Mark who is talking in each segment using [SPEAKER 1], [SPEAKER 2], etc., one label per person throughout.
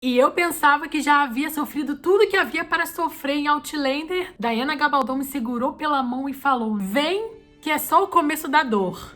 [SPEAKER 1] E eu pensava que já havia sofrido tudo que havia para sofrer em Outlander. Diana Gabaldon me segurou pela mão e falou: vem, que é só o começo da dor.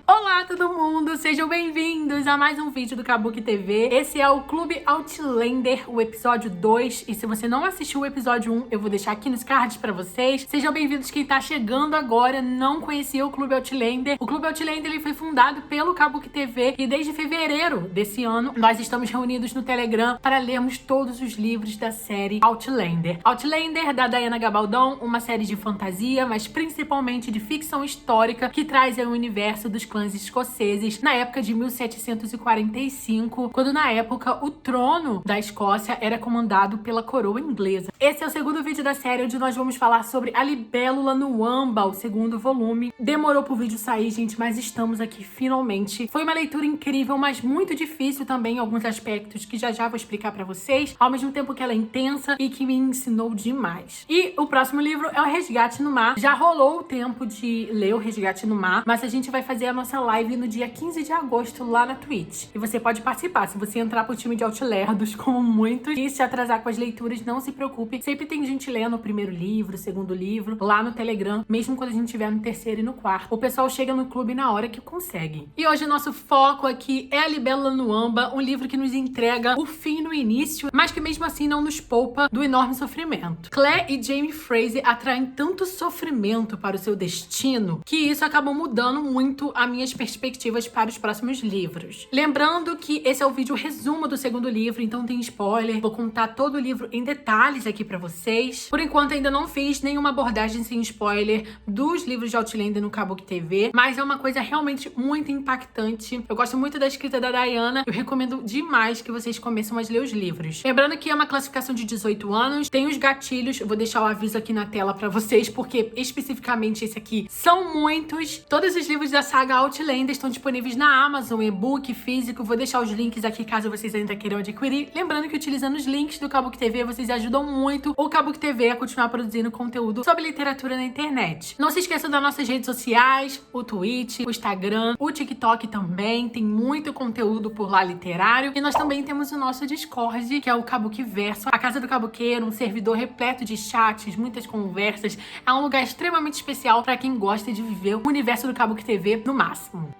[SPEAKER 1] Olá todo mundo, sejam bem-vindos a mais um vídeo do Kabuki TV. Esse é o Clube Outlander, o episódio 2. E se você não assistiu o episódio 1, eu vou deixar aqui nos cards pra vocês. Sejam bem-vindos quem tá chegando agora, não conhecia o Clube Outlander. O Clube Outlander ele foi fundado pelo Kabuki TV e desde fevereiro desse ano nós estamos reunidos no Telegram para lermos todos os livros da série Outlander. Outlander, da Diana Gabaldon, uma série de fantasia, mas principalmente de ficção histórica que traz o universo dos clãs escoceses na época de 1745, quando na época o trono da Escócia era comandado pela coroa inglesa. Esse é o segundo vídeo da série onde nós vamos falar sobre A Libélula no Âmbar, o segundo volume. Demorou pro vídeo sair, gente, mas estamos aqui finalmente. Foi uma leitura incrível, mas muito difícil também em alguns aspectos que já vou explicar pra vocês, ao mesmo tempo que ela é intensa e que me ensinou demais. E o próximo livro é O Resgate no Mar. Já rolou o tempo de ler O Resgate no Mar, mas a gente vai fazer a nossa live no dia 15 de agosto lá na Twitch. E você pode participar, se você entrar pro time de Outlerdos, como muitos, e se atrasar com as leituras, não se preocupe. Sempre tem gente lendo o primeiro livro, o segundo livro, lá no Telegram, mesmo quando a gente estiver no terceiro e no quarto. O pessoal chega no clube na hora que consegue. E hoje o nosso foco aqui é A Libélula no Âmbar, um livro que nos entrega o fim no início, mas que mesmo assim não nos poupa do enorme sofrimento. Claire e Jaime Fraser atraem tanto sofrimento para o seu destino que isso acabou mudando muito as minhas perspectivas para os próximos livros. Lembrando que esse é o vídeo resumo do segundo livro, então tem spoiler. Vou contar todo o livro em detalhes aqui pra vocês. Por enquanto ainda não fiz nenhuma abordagem sem spoiler dos livros de Outlander no Kabuki TV, mas é uma coisa realmente muito impactante. Eu gosto muito da escrita da Diana, eu recomendo demais que vocês começam a ler os livros. Lembrando que é uma classificação de 18 anos, tem os gatilhos, eu vou deixar o aviso aqui na tela pra vocês, porque especificamente esse aqui são muitos. Todos os livros da saga Outlander estão disponíveis na Amazon, e-book, físico. Vou deixar os links aqui caso vocês ainda queiram adquirir. Lembrando que utilizando os links do Kabuki TV, vocês ajudam muito o Kabuki TV a continuar produzindo conteúdo sobre literatura na internet. Não se esqueçam das nossas redes sociais, o Twitch, o Instagram, o TikTok também. Tem muito conteúdo por lá literário. E nós também temos o nosso Discord, que é o Kabuki Verso, a casa do Kabuqueiro, um servidor repleto de chats, muitas conversas. É um lugar extremamente especial para quem gosta de viver o universo do Kabuki TV no máximo.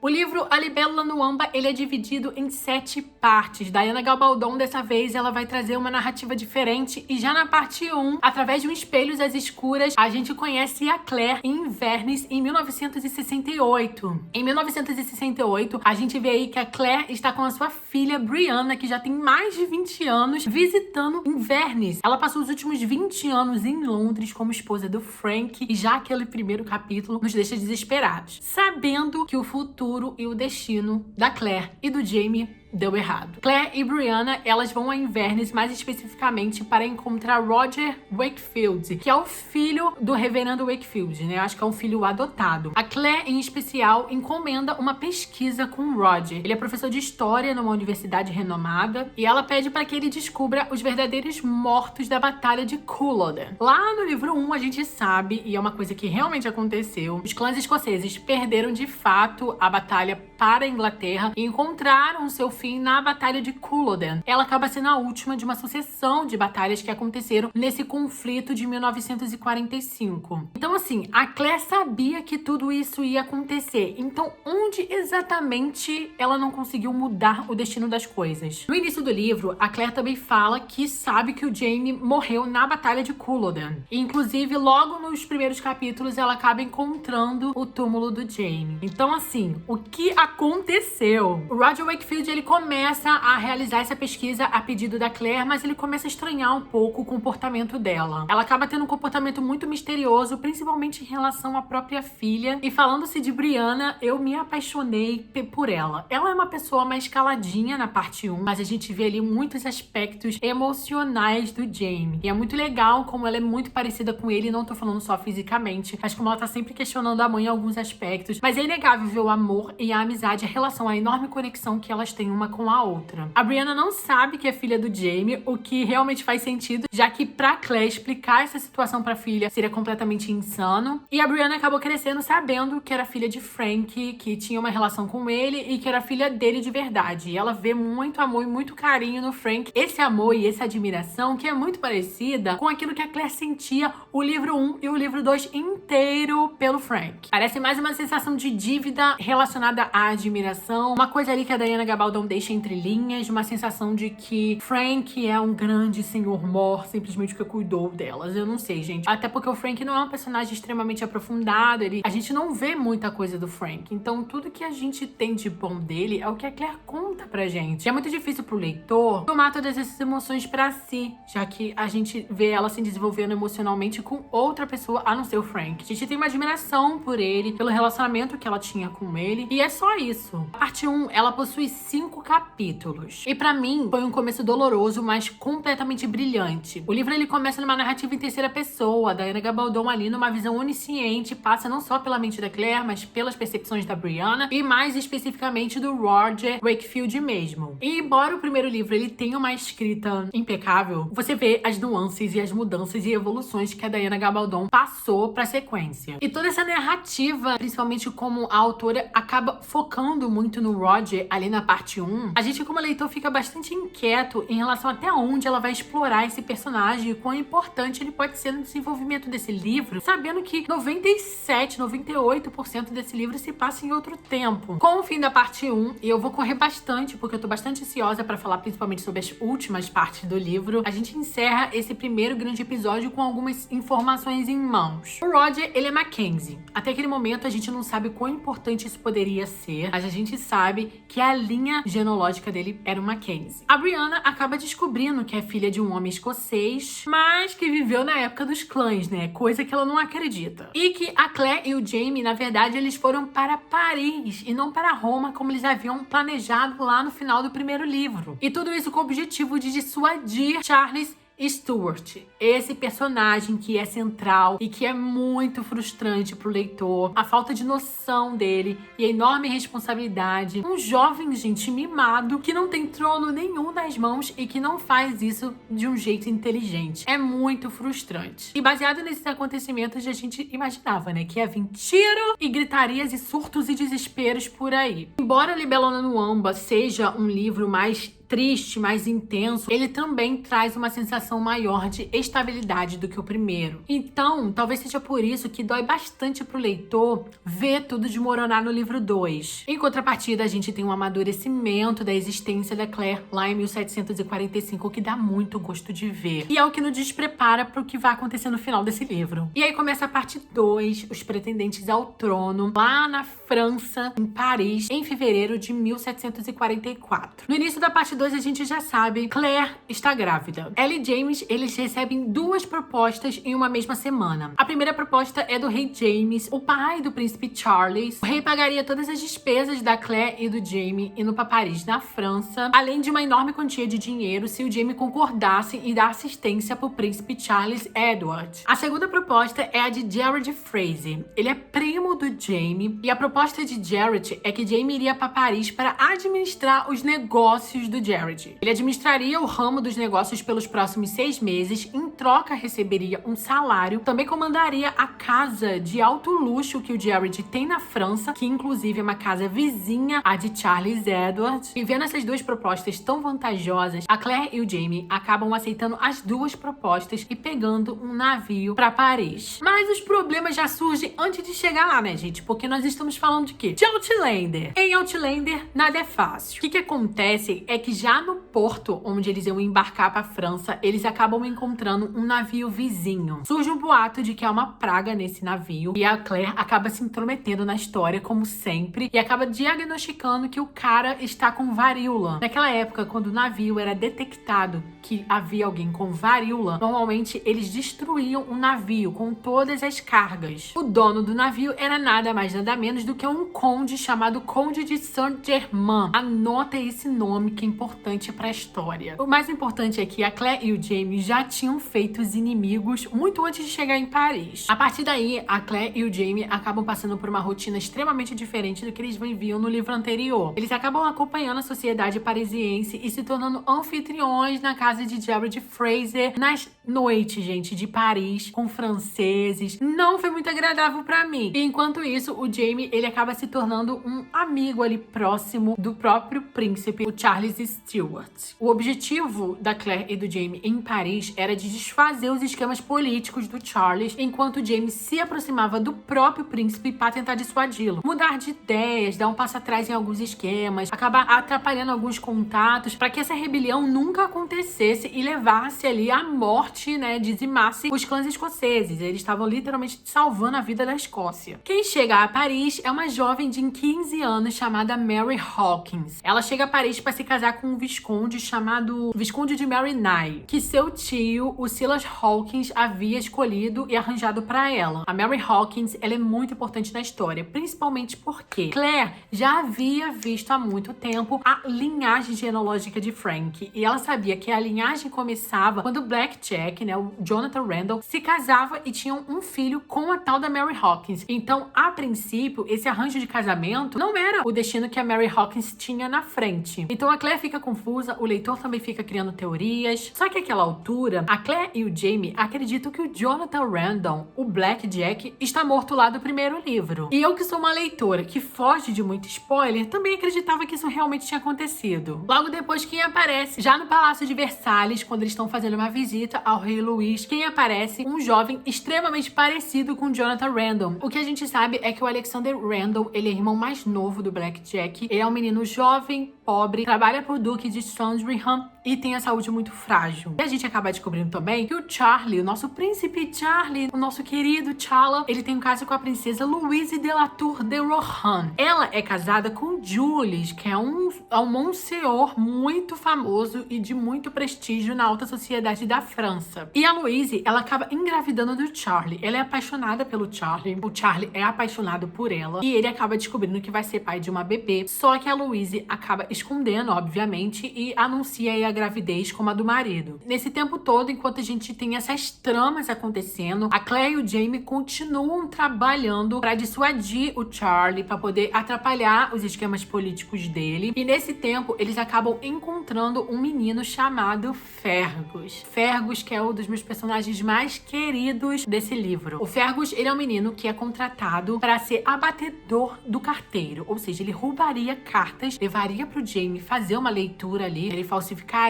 [SPEAKER 1] O livro A Libélula no Âmbar, ele é dividido em 7 partes. Diana Gabaldon, dessa vez, ela vai trazer uma narrativa diferente. E já na parte 1, através de um Espelhos às Escuras, a gente conhece a Claire em Inverness, em 1968. Em 1968, a gente vê aí que a Claire está com a sua filha, Brianna, que já tem mais de 20 anos, visitando Inverness. Ela passou os últimos 20 anos em Londres como esposa do Frank, e já aquele primeiro capítulo nos deixa desesperados, sabendo que o futuro e o destino da Claire e do Jaime deu errado. Claire e Brianna, elas vão a Inverness, mais especificamente para encontrar Roger Wakefield, que é o filho do reverendo Wakefield, né? Eu acho que é um filho adotado. A Claire, em especial, encomenda uma pesquisa com o Roger. Ele é professor de história numa universidade renomada e ela pede para que ele descubra os verdadeiros mortos da Batalha de Culloden. Lá no livro 1, a gente sabe, e é uma coisa que realmente aconteceu, os clãs escoceses perderam de fato a batalha para a Inglaterra e encontraram seu fim na Batalha de Culloden. Ela acaba sendo a última de uma sucessão de batalhas que aconteceram nesse conflito de 1945. Então, assim, a Claire sabia que tudo isso ia acontecer. Então, onde exatamente ela não conseguiu mudar o destino das coisas? No início do livro, a Claire também fala que sabe que o Jaime morreu na Batalha de Culloden. E, inclusive, logo nos primeiros capítulos, ela acaba encontrando o túmulo do Jaime. Então, assim, o que aconteceu? O Roger Wakefield, ele começa a realizar essa pesquisa a pedido da Claire, mas ele começa a estranhar um pouco o comportamento dela. Ela acaba tendo um comportamento muito misterioso, principalmente em relação à própria filha. E falando-se de Brianna, eu me apaixonei por ela. Ela é uma pessoa mais caladinha na parte 1, mas a gente vê ali muitos aspectos emocionais do Jaime. E é muito legal como ela é muito parecida com ele, não tô falando só fisicamente, mas como ela tá sempre questionando a mãe em alguns aspectos. Mas é inegável ver o amor e a amizade amizade, a relação, a enorme conexão que elas têm uma com a outra. A Brianna não sabe que é filha do Jamie, o que realmente faz sentido, já que pra Claire explicar essa situação pra filha seria completamente insano. E a Brianna acabou crescendo sabendo que era filha de Frank, que tinha uma relação com ele e que era filha dele de verdade. E ela vê muito amor e muito carinho no Frank. Esse amor e essa admiração que é muito parecida com aquilo que a Claire sentia o livro 1 e o livro 2 inteiro pelo Frank. Parece mais uma sensação de dívida relacionada à admiração, uma coisa ali que a Diana Gabaldon deixa entre linhas, uma sensação de que Frank é um grande senhor mor, simplesmente porque cuidou delas. Eu não sei, gente. Até porque o Frank não é um personagem extremamente aprofundado, a gente não vê muita coisa do Frank. Então tudo que a gente tem de bom dele é o que a Claire conta pra gente. E é muito difícil pro leitor tomar todas essas emoções pra si, já que a gente vê ela se desenvolvendo emocionalmente com outra pessoa, a não ser o Frank. A gente tem uma admiração por ele, pelo relacionamento que ela tinha com ele, e é só isso. A parte 1, ela possui 5 capítulos. E pra mim, foi um começo doloroso, mas completamente brilhante. O livro, ele começa numa narrativa em terceira pessoa, a Diana Gabaldon ali numa visão onisciente, passa não só pela mente da Claire, mas pelas percepções da Brianna, e mais especificamente do Roger Wakefield mesmo. E embora o primeiro livro, ele tenha uma escrita impecável, você vê as nuances e as mudanças e evoluções que a Diana Gabaldon passou pra sequência. E toda essa narrativa, principalmente como a autora acaba focando muito no Roger ali na parte 1, a gente como leitor fica bastante inquieto em relação até onde ela vai explorar esse personagem e quão importante ele pode ser no desenvolvimento desse livro, sabendo que 97, 98% desse livro se passa em outro tempo. Com o fim da parte 1, e eu vou correr bastante, porque eu tô bastante ansiosa pra falar principalmente sobre as últimas partes do livro, a gente encerra esse primeiro grande episódio com algumas informações em mãos. O Roger, ele é Mackenzie. Até aquele momento a gente não sabe quão importante isso poderia ser, mas a gente sabe que a linha genealógica dele era o Mackenzie. A Brianna acaba descobrindo que é filha de um homem escocês, mas que viveu na época dos clãs, né? Coisa que ela não acredita. E que a Claire e o Jamie, na verdade, eles foram para Paris e não para Roma, como eles haviam planejado lá no final do primeiro livro. E tudo isso com o objetivo de dissuadir Charles Stuart, esse personagem que é central e que é muito frustrante pro leitor, a falta de noção dele e a enorme responsabilidade. Um jovem, gente, mimado, que não tem trono nenhum nas mãos e que não faz isso de um jeito inteligente. É muito frustrante. E baseado nesses acontecimentos, a gente imaginava, né, que ia vir tiro e gritarias e surtos e desesperos por aí. Embora Libélula no Amba seja um livro mais triste, mais intenso, ele também traz uma sensação maior de estabilidade do que o primeiro. Então, talvez seja por isso que dói bastante pro leitor ver tudo desmoronar no livro 2. Em contrapartida, a gente tem um amadurecimento da existência da Claire lá em 1745, que dá muito gosto de ver. E é o que nos desprepara pro que vai acontecer no final desse livro. E aí começa a parte 2, os pretendentes ao trono, lá na França, em Paris, em fevereiro de 1744. No início da parte 2, a gente já sabe, Claire está grávida. Ela e James, eles recebem 2 propostas em uma mesma semana. A primeira proposta é do rei James, o pai do príncipe Charles. O rei pagaria todas as despesas da Claire e do Jamie indo para Paris, na França, além de uma enorme quantia de dinheiro se o Jamie concordasse e dar assistência pro príncipe Charles Edward. A segunda proposta é a de Jared Fraser. Ele é primo do Jamie e a proposta de Jared é que Jamie iria para Paris para administrar os negócios do Jared. Ele administraria o ramo dos negócios pelos próximos 6 meses, em troca receberia um salário, também comandaria a casa de alto luxo que o Jared tem na França, que inclusive é uma casa vizinha à de Charles Edward. E vendo essas 2 propostas tão vantajosas, a Claire e o Jamie acabam aceitando as 2 propostas e pegando um navio para Paris. Mas os problemas já surgem antes de chegar lá, né, gente? Porque nós estamos falando de quê? De Outlander. Em Outlander, nada é fácil. O que acontece é que já no porto onde eles iam embarcar para a França, eles acabam encontrando um navio vizinho. Surge um boato de que há uma praga nesse navio e a Claire acaba se intrometendo na história, como sempre, e acaba diagnosticando que o cara está com varíola. Naquela época, quando o navio era detectado que havia alguém com varíola, normalmente eles destruíam o navio com todas as cargas. O dono do navio era nada mais nada menos do que um conde chamado Conde de Saint-Germain. Anota esse nome que é importante para pra história. O mais importante é que a Claire e o Jamie já tinham feito os inimigos muito antes de chegar em Paris. A partir daí, a Claire e o Jamie acabam passando por uma rotina extremamente diferente do que eles viviam no livro anterior. Eles acabam acompanhando a sociedade parisiense e se tornando anfitriões na casa de Gerald Fraser nas noites, gente, de Paris, com franceses. Não foi muito agradável pra mim. E enquanto isso, o Jamie, ele acaba se tornando um amigo ali próximo do próprio príncipe, o Charles Stuart. O objetivo da Claire e do Jamie em Paris era de desfazer os esquemas políticos do Charles, enquanto o Jamie se aproximava do próprio príncipe para tentar dissuadi-lo. Mudar de ideias, dar um passo atrás em alguns esquemas, acabar atrapalhando alguns contatos, para que essa rebelião nunca acontecesse e levasse ali à morte, né, dizimasse os clãs escoceses. Eles estavam literalmente salvando a vida da Escócia. Quem chega a Paris é uma jovem de 15 anos chamada Mary Hawkins. Ela chega a Paris para se casar com um visconde chamado Visconde de Marynay, que seu tio, o Silas Hawkins, havia escolhido e arranjado para ela. A Mary Hawkins, ela é muito importante na história, principalmente porque Claire já havia visto há muito tempo a linhagem genealógica de Frank, e ela sabia que a linhagem começava quando o Blackjack, né, o Jonathan Randall, se casava e tinham um filho com a tal da Mary Hawkins. Então, a princípio, esse arranjo de casamento não era o destino que a Mary Hawkins tinha na frente. Então, a Claire fica confusa, o leitor também fica criando teorias. Só que àquela altura, a Claire e o Jamie acreditam que o Jonathan Randall, o Blackjack, está morto lá do primeiro livro. E eu, que sou uma leitora que foge de muito spoiler, também acreditava que isso realmente tinha acontecido. Logo depois, quem aparece? Já no Palácio de Versalhes, quando eles estão fazendo uma visita ao rei Luís, quem aparece? Um jovem extremamente parecido com Jonathan Randall. O que a gente sabe é que o Alexander Randall, ele é irmão mais novo do Blackjack. Ele é um menino jovem, pobre, trabalha pro Duque de Sandringham e tem a saúde muito frágil. E a gente acaba descobrindo também que o Charlie, o nosso príncipe Charlie, o nosso querido Chala, ele tem um caso com a princesa Louise de la Tour de Rohan. Ela é casada com Jules, que é um monsieur muito famoso e de muito prestígio na alta sociedade da França. E a Louise, ela acaba engravidando do Charlie. Ela é apaixonada pelo Charlie, o Charlie é apaixonado por ela e ele acaba descobrindo que vai ser pai de uma bebê. Só que a Louise acaba escondendo, obviamente, e anuncia aí a gravidez como a do marido. Nesse tempo todo, enquanto a gente tem essas tramas acontecendo, a Claire e o Jamie continuam trabalhando para dissuadir o Charlie, para poder atrapalhar os esquemas políticos dele. E nesse tempo, eles acabam encontrando um menino chamado Fergus. Fergus, que é um dos meus personagens mais queridos desse livro. O Fergus, ele é um menino que é contratado para ser abatedor do carteiro, ou seja, ele roubaria cartas, levaria pro Jamie fazer uma leitura ali, ele falsificaria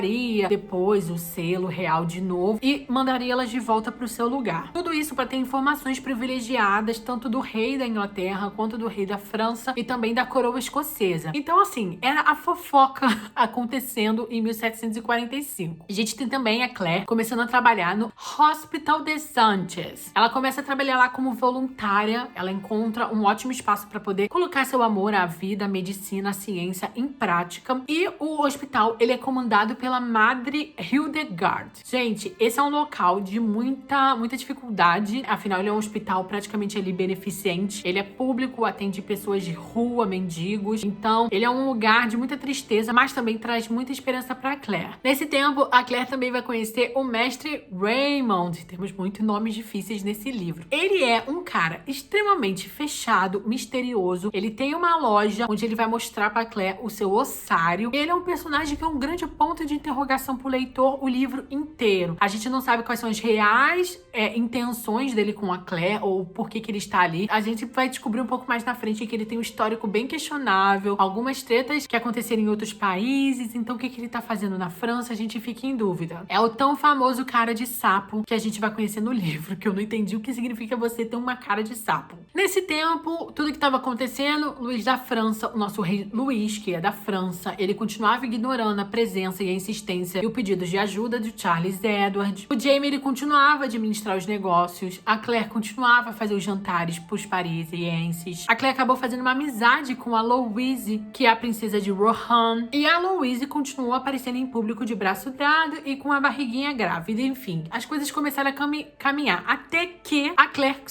[SPEAKER 1] depois o selo real de novo e mandaria elas de volta pro seu lugar. Tudo isso para ter informações privilegiadas tanto do rei da Inglaterra quanto do rei da França e também da coroa escocesa. Então, assim, era a fofoca acontecendo em 1745. A gente tem também a Claire começando a trabalhar no Hospital des Saintes. Ela começa a trabalhar lá como voluntária, ela encontra um ótimo espaço para poder colocar seu amor à vida, à medicina, à ciência em prática. E o hospital, ele é comandado pela Madre Hildegard. Gente, esse é um local de muita dificuldade, afinal ele é um hospital praticamente ali beneficente, ele é público, atende pessoas de rua, mendigos, então ele é um lugar de muita tristeza, mas também traz muita esperança para Claire. Nesse tempo, a Claire também vai conhecer o mestre Raymond. Temos muitos nomes difíceis nesse livro. Ele é um cara extremamente fechado, misterioso. Ele tem uma loja onde ele vai mostrar para Claire o seu ossário. Ele é um personagem que é um grande ponto de interrogação pro leitor o livro inteiro. A gente não sabe quais são as reais intenções dele com a Claire ou por que ele está ali. A gente vai descobrir um pouco mais na frente que ele tem um histórico bem questionável, algumas tretas que aconteceram em outros países, então o que ele tá fazendo na França, a gente fica em dúvida. É o tão famoso cara de sapo que a gente vai conhecer no livro, que eu não entendi o que significa você ter uma cara de sapo. Nesse tempo, tudo que estava acontecendo, Luís da França, o nosso rei Luís, que é da França, ele continuava ignorando a presença e a insistência e o pedido de ajuda de Charles Edward. O Jamie, ele continuava a administrar os negócios. A Claire continuava a fazer os jantares pros parisienses. A Claire acabou fazendo uma amizade com a Louise, que é a princesa de Rohan. E a Louise continuou aparecendo em público de braço dado e com a barriguinha grávida. Enfim, as coisas começaram a caminhar. Até que a Claire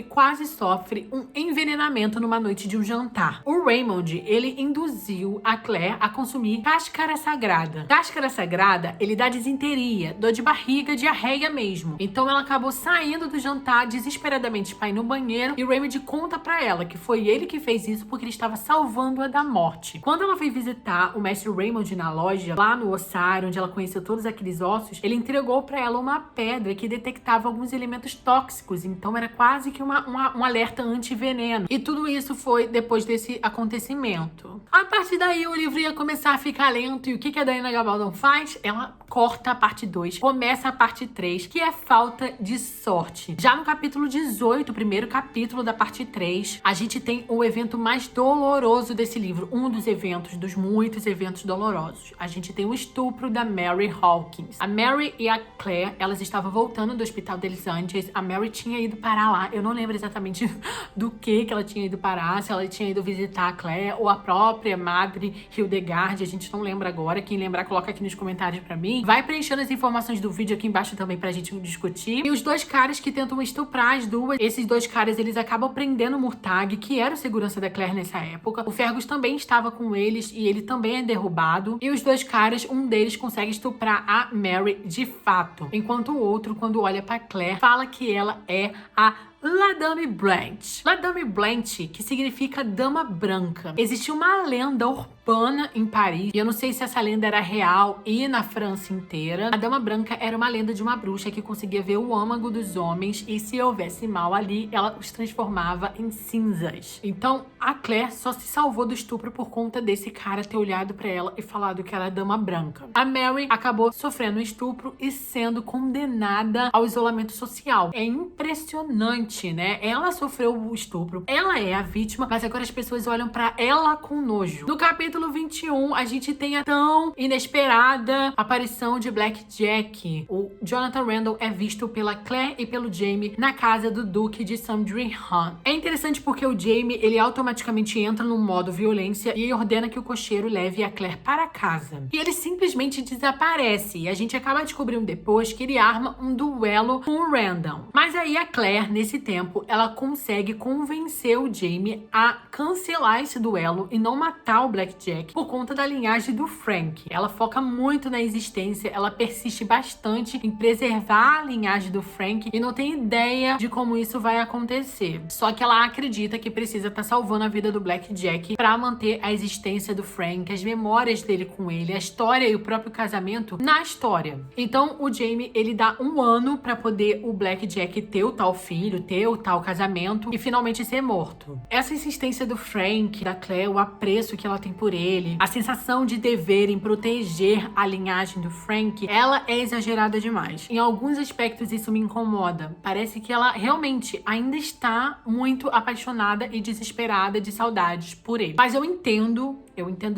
[SPEAKER 1] quase sofre um envenenamento numa noite de um jantar. O Raymond, ele induziu a Claire a consumir cáscara sagrada. Cáscara máscara sagrada, ele dá disenteria, dor de barriga, diarreia mesmo. Então ela acabou saindo do jantar desesperadamente para ir no banheiro e o Raymond conta pra ela que foi ele que fez isso porque ele estava salvando-a da morte. Quando ela foi visitar o mestre Raymond na loja, lá no ossário, onde ela conheceu todos aqueles ossos, ele entregou pra ela uma pedra que detectava alguns elementos tóxicos, então era quase que um alerta anti-veneno. E tudo isso foi depois desse acontecimento. A partir daí o livro ia começar a ficar lento e o que a Diana Gabaldon faz? Ela corta a parte 2, começa a parte 3, que é falta de sorte. Já no capítulo 18, o primeiro capítulo da parte 3, a gente tem o evento mais doloroso desse livro, um dos eventos, dos muitos eventos dolorosos. A gente tem o estupro da Mary Hawkins. A Mary e a Claire, elas estavam voltando do hospital deles antes. A Mary tinha ido parar lá. Eu não lembro exatamente do que ela tinha ido parar, se ela tinha ido visitar a Claire ou a própria Madre Hildegard, a gente não lembra agora. Quem lembrar, coloca aqui nos comentários pra mim. Vai preenchendo as informações do vídeo aqui embaixo também pra gente discutir. E os dois caras que tentam estuprar as duas, esses dois caras, eles acabam prendendo o Murtagh, que era o segurança da Claire nessa época. O Fergus também estava com eles e ele também é derrubado. E os dois caras, um deles consegue estuprar a Mary de fato. Enquanto o outro, quando olha pra Claire, fala que ela é a La Dame Blanche. La Dame Blanche, que significa Dama Branca. Existe uma lenda urbana em Paris, e eu não sei se essa lenda era real e na França inteira. A Dama Branca era uma lenda de uma bruxa que conseguia ver o âmago dos homens e se houvesse mal ali, ela os transformava em cinzas. Então, a Claire só se salvou do estupro por conta desse cara ter olhado pra ela e falado que ela é Dama Branca. A Mary acabou sofrendo um estupro e sendo condenada ao isolamento social. É impressionante, né? Ela sofreu o estupro, ela é a vítima, mas agora as pessoas olham pra ela com nojo. No capítulo 21, a gente tem a tão inesperada aparição de Blackjack. O Jonathan Randall é visto pela Claire e pelo Jamie na casa do Duque de Sandringham. É interessante porque o Jamie, ele automaticamente entra no modo violência e ordena que o cocheiro leve a Claire para casa. E ele simplesmente desaparece, e a gente acaba descobrindo depois que ele arma um duelo com o Randall. Mas aí a Claire, nesse tempo, ela consegue convencer o Jamie a cancelar esse duelo e não matar o Blackjack por conta da linhagem do Frank. Ela foca muito na existência, ela persiste bastante em preservar a linhagem do Frank e não tem ideia de como isso vai acontecer. Só que ela acredita que precisa estar salvando a vida do Blackjack para manter a existência do Frank, as memórias dele com ele, a história e o próprio casamento na história. Então o Jamie, ele dá 1 ano para poder o Blackjack ter o tal filho, ter o tal casamento e finalmente ser morto. Essa insistência do Frank, da Claire, o apreço que ela tem por ele, a sensação de dever em proteger a linhagem do Frank, ela é exagerada demais. Em alguns aspectos isso me incomoda. Parece que ela realmente ainda está muito apaixonada e desesperada de saudades por ele. Mas eu entendo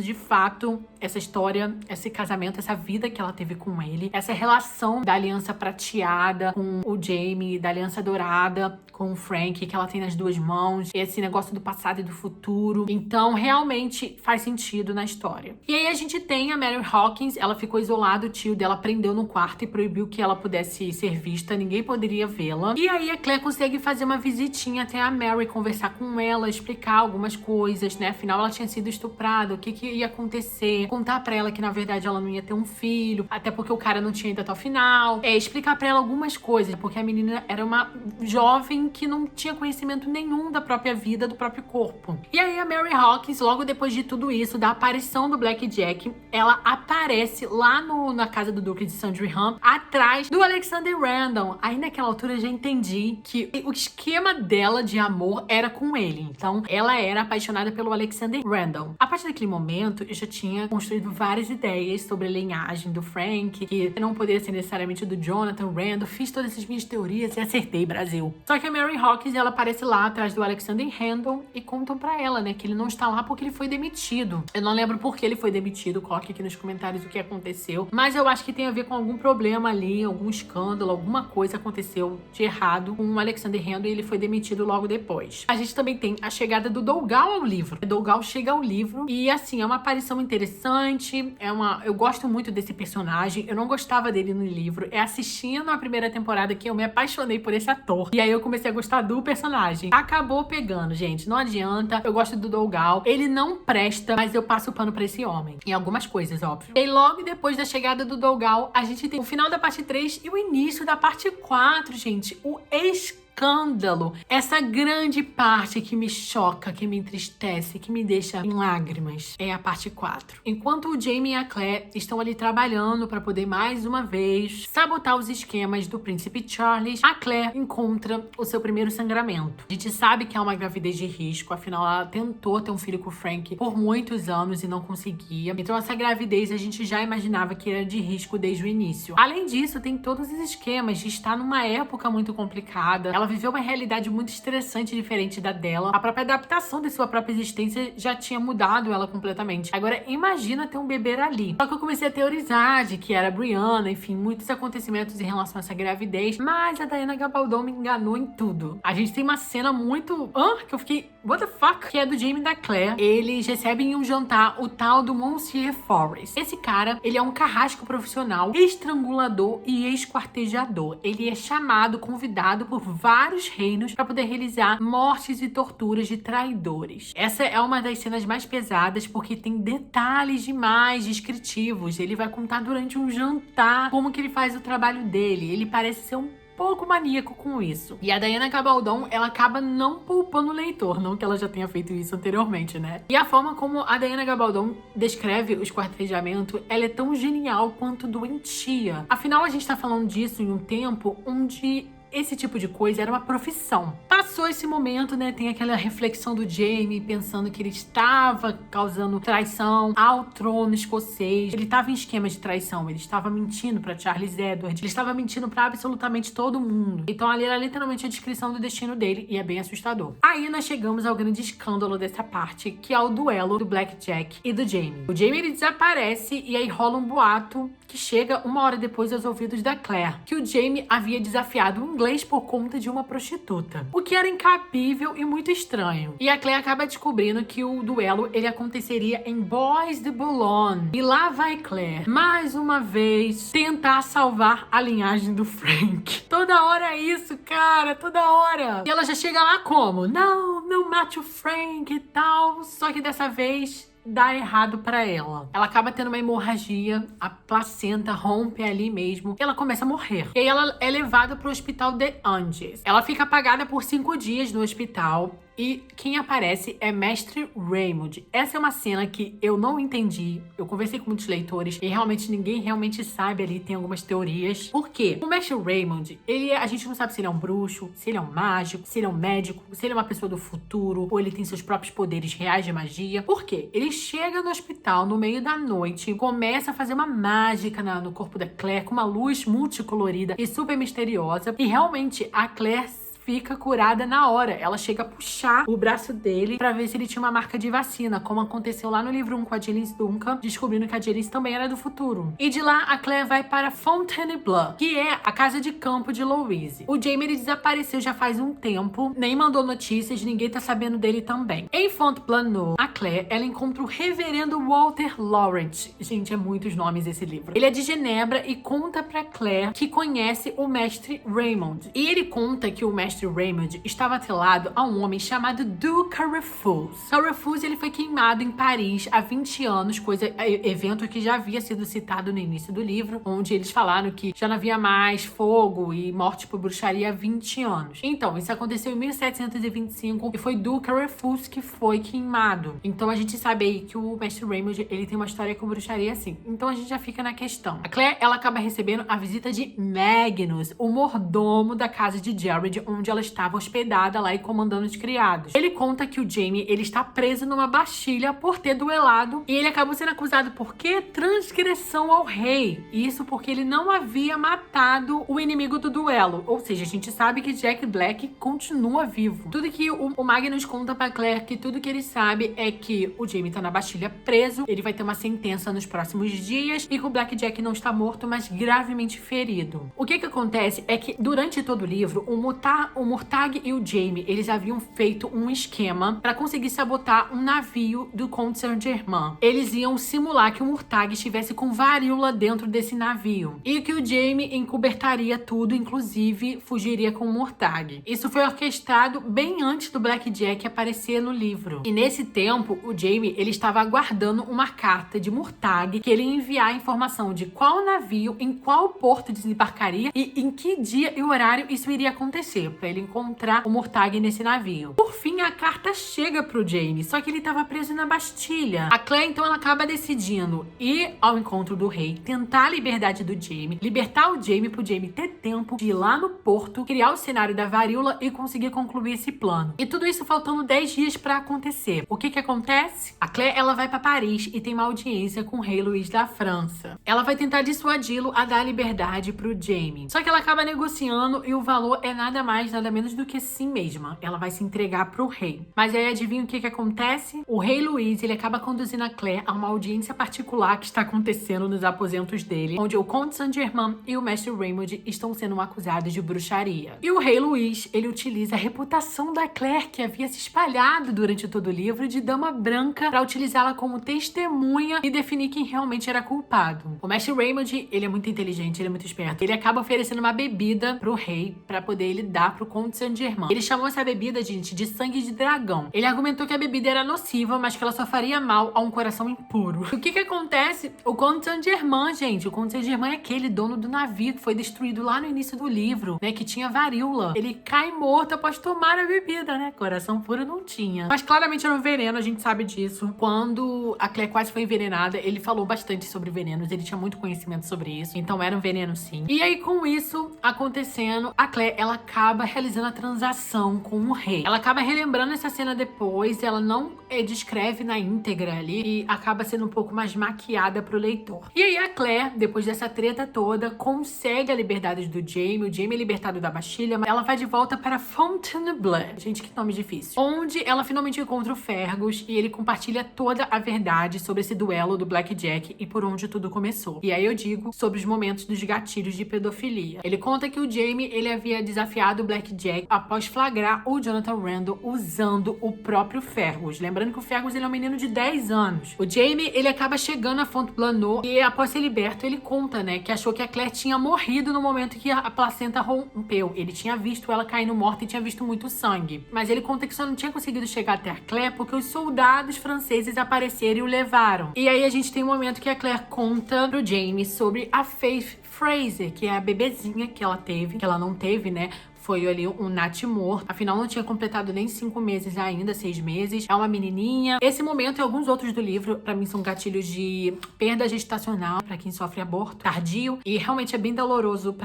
[SPEAKER 1] de fato essa história, esse casamento, essa vida que ela teve com ele, essa relação da aliança prateada com o Jamie, da aliança dourada com o Frank, que ela tem nas duas mãos, esse negócio do passado e do futuro. Então, realmente faz sentido na história. E aí a gente tem a Mary Hawkins, ela ficou isolada, o tio dela prendeu no quarto e proibiu que ela pudesse ser vista, ninguém poderia vê-la. E aí a Claire consegue fazer uma visitinha até a Mary, conversar com ela, explicar algumas coisas, né? Afinal, ela tinha sido estuprada, o que ia acontecer, contar pra ela que na verdade ela não ia ter um filho, até porque o cara não tinha ido até o final, explicar pra ela algumas coisas, porque a menina era uma jovem que não tinha conhecimento nenhum da própria vida, do próprio corpo. E aí a Mary Hawkins, logo depois de tudo isso, da aparição do Blackjack, ela aparece lá na casa do Duque de Sandringham, atrás do Alexander Randall. Aí naquela altura eu já entendi que o esquema dela de amor era com ele. Então ela era apaixonada pelo Alexander Randall. A partir daquele momento, eu já tinha construído várias ideias sobre a linhagem do Frank, que não poderia ser necessariamente do Jonathan Randall. Fiz todas essas minhas teorias e acertei, Brasil. Só que a Mary Hawkins, ela aparece lá atrás do Alexander Randall e contam pra ela, né, que ele não está lá porque ele foi demitido. Eu não lembro por que ele foi demitido, coloque aqui nos comentários o que aconteceu, mas eu acho que tem a ver com algum problema ali, algum escândalo, alguma coisa aconteceu de errado com o Alexander Randall e ele foi demitido logo depois. A gente também tem a chegada do Dougal ao livro. O Dougal chega ao livro e E assim, é uma aparição interessante, eu gosto muito desse personagem, eu não gostava dele no livro, é assistindo a primeira temporada que eu me apaixonei por esse ator. E aí eu comecei a gostar do personagem. Acabou pegando, gente, não adianta, eu gosto do Dougal, ele não presta, mas eu passo o pano pra esse homem. Em algumas coisas, óbvio. E logo depois da chegada do Dougal, a gente tem o final da parte 3 e o início da parte 4, gente. O escândalo. Essa grande parte que me choca, que me entristece, que me deixa em lágrimas, é a parte 4. Enquanto o Jaime e a Claire estão ali trabalhando para poder mais uma vez sabotar os esquemas do príncipe Charles, a Claire encontra o seu primeiro sangramento. A gente sabe que é uma gravidez de risco, afinal ela tentou ter um filho com o Frank por muitos anos e não conseguia. Então essa gravidez a gente já imaginava que era de risco desde o início. Além disso, tem todos os esquemas de estar numa época muito complicada. Ela viveu uma realidade muito estressante, diferente da dela. A própria adaptação de sua própria existência já tinha mudado ela completamente. Agora, imagina ter um bebê ali. Só que eu comecei a teorizar de que era a Brianna, enfim, muitos acontecimentos em relação a essa gravidez. Mas a Diana Gabaldon me enganou em tudo. A gente tem uma cena muito... que eu fiquei... What the fuck? Que é do Jaime e da Claire. Eles recebem em um jantar o tal do Monsieur Forrest. Esse cara, ele é um carrasco profissional, estrangulador e esquartejador. Ele é chamado, convidado por vários reinos para poder realizar mortes e torturas de traidores. Essa é uma das cenas mais pesadas porque tem detalhes demais descritivos. Ele vai contar durante um jantar como que ele faz o trabalho dele. Ele parece ser um pouco maníaco com isso. E a Diana Gabaldon, ela acaba não poupando o leitor, não que ela já tenha feito isso anteriormente, né? E a forma como a Diana Gabaldon descreve o esquartejamento, ela é tão genial quanto doentia. Afinal, a gente tá falando disso em um tempo onde esse tipo de coisa era uma profissão. Passou esse momento, né? Tem aquela reflexão do Jaime pensando que ele estava causando traição ao trono escocês. Ele estava em esquema de traição. Ele estava mentindo para Charles Edward. Ele estava mentindo para absolutamente todo mundo. Então ali era literalmente a descrição do destino dele e é bem assustador. Aí nós chegamos ao grande escândalo dessa parte, que é o duelo do Blackjack e do Jaime. O Jaime, ele desaparece e aí rola um boato que chega uma hora depois aos ouvidos da Claire, que o Jaime havia desafiado um inglês por conta de uma prostituta, o que era incabível e muito estranho. E a Claire acaba descobrindo que o duelo ele aconteceria em Bois de Boulogne. E lá vai Claire, mais uma vez, tentar salvar a linhagem do Frank. Toda hora é isso, cara, toda hora. E ela já chega lá como? Não mate o Frank e tal. Só que dessa vez dá errado pra ela. Ela acaba tendo uma hemorragia, a placenta rompe ali mesmo, e ela começa a morrer. E aí ela é levada pro hospital de Angers. Ela fica apagada por 5 dias no hospital. E quem aparece é Mestre Raymond. Essa é uma cena que eu não entendi. Eu conversei com muitos leitores e realmente ninguém realmente sabe ali. Tem algumas teorias. Por quê? O Mestre Raymond, a gente não sabe se ele é um bruxo, se ele é um mágico, se ele é um médico, se ele é uma pessoa do futuro, ou ele tem seus próprios poderes reais de magia. Por quê? Ele chega no hospital no meio da noite, começa a fazer uma mágica no corpo da Claire com uma luz multicolorida e super misteriosa. E realmente a Claire fica curada na hora. Ela chega a puxar o braço dele pra ver se ele tinha uma marca de vacina, como aconteceu lá no livro 1 com a Gillian Duncan, descobrindo que a Gillian também era do futuro. E de lá, a Claire vai para Fontainebleau, que é a casa de campo de Louise. O Jaime, ele desapareceu já faz um tempo, nem mandou notícias, ninguém tá sabendo dele também. Em Fontainebleau, a Claire, ela encontra o reverendo Walter Lawrence. Gente, é muitos nomes esse livro. Ele é de Genebra e conta pra Claire que conhece o mestre Raymond. E ele conta que o mestre Raymond estava atrelado a um homem chamado Duke Carrefour. Carrefour, ele foi queimado em Paris há 20 anos, evento que já havia sido citado no início do livro, onde eles falaram que já não havia mais fogo e morte por bruxaria há 20 anos. Então, isso aconteceu em 1725 e foi Duke Carrefour que foi queimado. Então, a gente sabe aí que o mestre Raymond, ele tem uma história com bruxaria assim. Então, a gente já fica na questão. A Claire, ela acaba recebendo a visita de Magnus, o mordomo da casa de Jared, onde ela estava hospedada lá e comandando os criados. Ele conta que o Jaime, ele está preso numa Bastilha por ter duelado e ele acabou sendo acusado por quê? Transgressão ao rei. Isso porque ele não havia matado o inimigo do duelo. Ou seja, a gente sabe que Jack Black continua vivo. Tudo que o Magnus conta pra Claire, que tudo que ele sabe é que o Jaime tá na Bastilha preso, ele vai ter uma sentença nos próximos dias e que o Blackjack não está morto, mas gravemente ferido. O que acontece é que durante todo o livro, o o Murtagh e o Jaime, eles haviam feito um esquema para conseguir sabotar um navio do Comte Saint-Germain. Eles iam simular que o Murtagh estivesse com varíola dentro desse navio e que o Jaime encobertaria tudo, inclusive fugiria com o Murtagh. Isso foi orquestrado bem antes do Blackjack aparecer no livro. E nesse tempo, o Jaime, ele estava aguardando uma carta de Murtagh que ele ia enviar a informação de qual navio, em qual porto desembarcaria e em que dia e horário isso iria acontecer, para ele encontrar o Murtagh nesse navio. Por fim, a carta chega pro Jaime, só que ele estava preso na Bastilha. A Claire, então, ela acaba decidindo ir ao encontro do rei, tentar a liberdade do Jaime, libertar o Jaime pro Jaime ter tempo de ir lá no porto, criar o cenário da varíola e conseguir concluir esse plano. E tudo isso faltando 10 dias para acontecer. O que acontece? A Claire, ela vai para Paris e tem uma audiência com o rei Luís da França. Ela vai tentar dissuadi-lo a dar liberdade pro Jaime. Só que ela acaba negociando e o valor é nada mais, nada menos do que si mesma. Ela vai se entregar pro rei. Mas aí adivinha o que acontece? O rei Luís, ele acaba conduzindo a Claire a uma audiência particular que está acontecendo nos aposentos dele, onde o Comte Saint-Germain e o mestre Raymond estão sendo acusados de bruxaria. E o rei Luís, ele utiliza a reputação da Claire, que havia se espalhado durante todo o livro, de dama branca, para utilizá-la como testemunha e definir quem realmente era culpado. O mestre Raymond, ele é muito inteligente, ele é muito esperto. Ele acaba oferecendo uma bebida pro rei, para poder ele dar pro Comte Saint-Germain. Ele chamou essa bebida, gente, de sangue de dragão. Ele argumentou que a bebida era nociva, mas que ela só faria mal a um coração impuro. O que acontece? O Comte Saint-Germain, gente, o Comte Saint-Germain é aquele dono do navio que foi destruído lá no início do livro, né, que tinha varíola. Ele cai morto após tomar a bebida, né? Coração puro não tinha. Mas claramente era um veneno, a gente sabe disso. Quando a Claire quase foi envenenada, ele falou bastante sobre venenos, ele tinha muito conhecimento sobre isso. Então era um veneno sim. E aí, com isso acontecendo, a Claire, ela acaba realizando a transação com o rei. Ela acaba relembrando essa cena depois, ela não descreve na íntegra ali e acaba sendo um pouco mais maquiada pro leitor. E aí a Claire, depois dessa treta toda, consegue a liberdade do Jaime. O Jaime é libertado da Bastilha, mas ela vai de volta para Fontainebleau. Gente, que nome difícil. Onde ela finalmente encontra o Fergus e ele compartilha toda a verdade sobre esse duelo do Blackjack e por onde tudo começou. E aí eu digo sobre os momentos dos gatilhos de pedofilia. Ele conta que o Jaime, ele havia desafiado o Blackjack após flagrar o Jonathan Randall usando o próprio Fergus. Lembrando que o Fergus, ele é um menino de 10 anos. O Jaime, ele acaba chegando a Fontainebleau e após ser liberto, ele conta, né, que achou que a Claire tinha morrido no momento que a placenta rompeu. Ele tinha visto ela caindo morta e tinha visto muito sangue. Mas ele conta que só não tinha conseguido chegar até a Claire porque os soldados franceses apareceram e o levaram. E aí a gente tem um momento que a Claire conta pro Jaime sobre a Faith Fraser, que é a bebezinha que ela teve, que ela não teve, né? Foi ali um natimor. Afinal, não tinha completado nem 5 meses ainda, 6 meses. É uma menininha. Esse momento e alguns outros do livro, pra mim, são gatilhos de perda gestacional pra quem sofre aborto tardio. E realmente é bem doloroso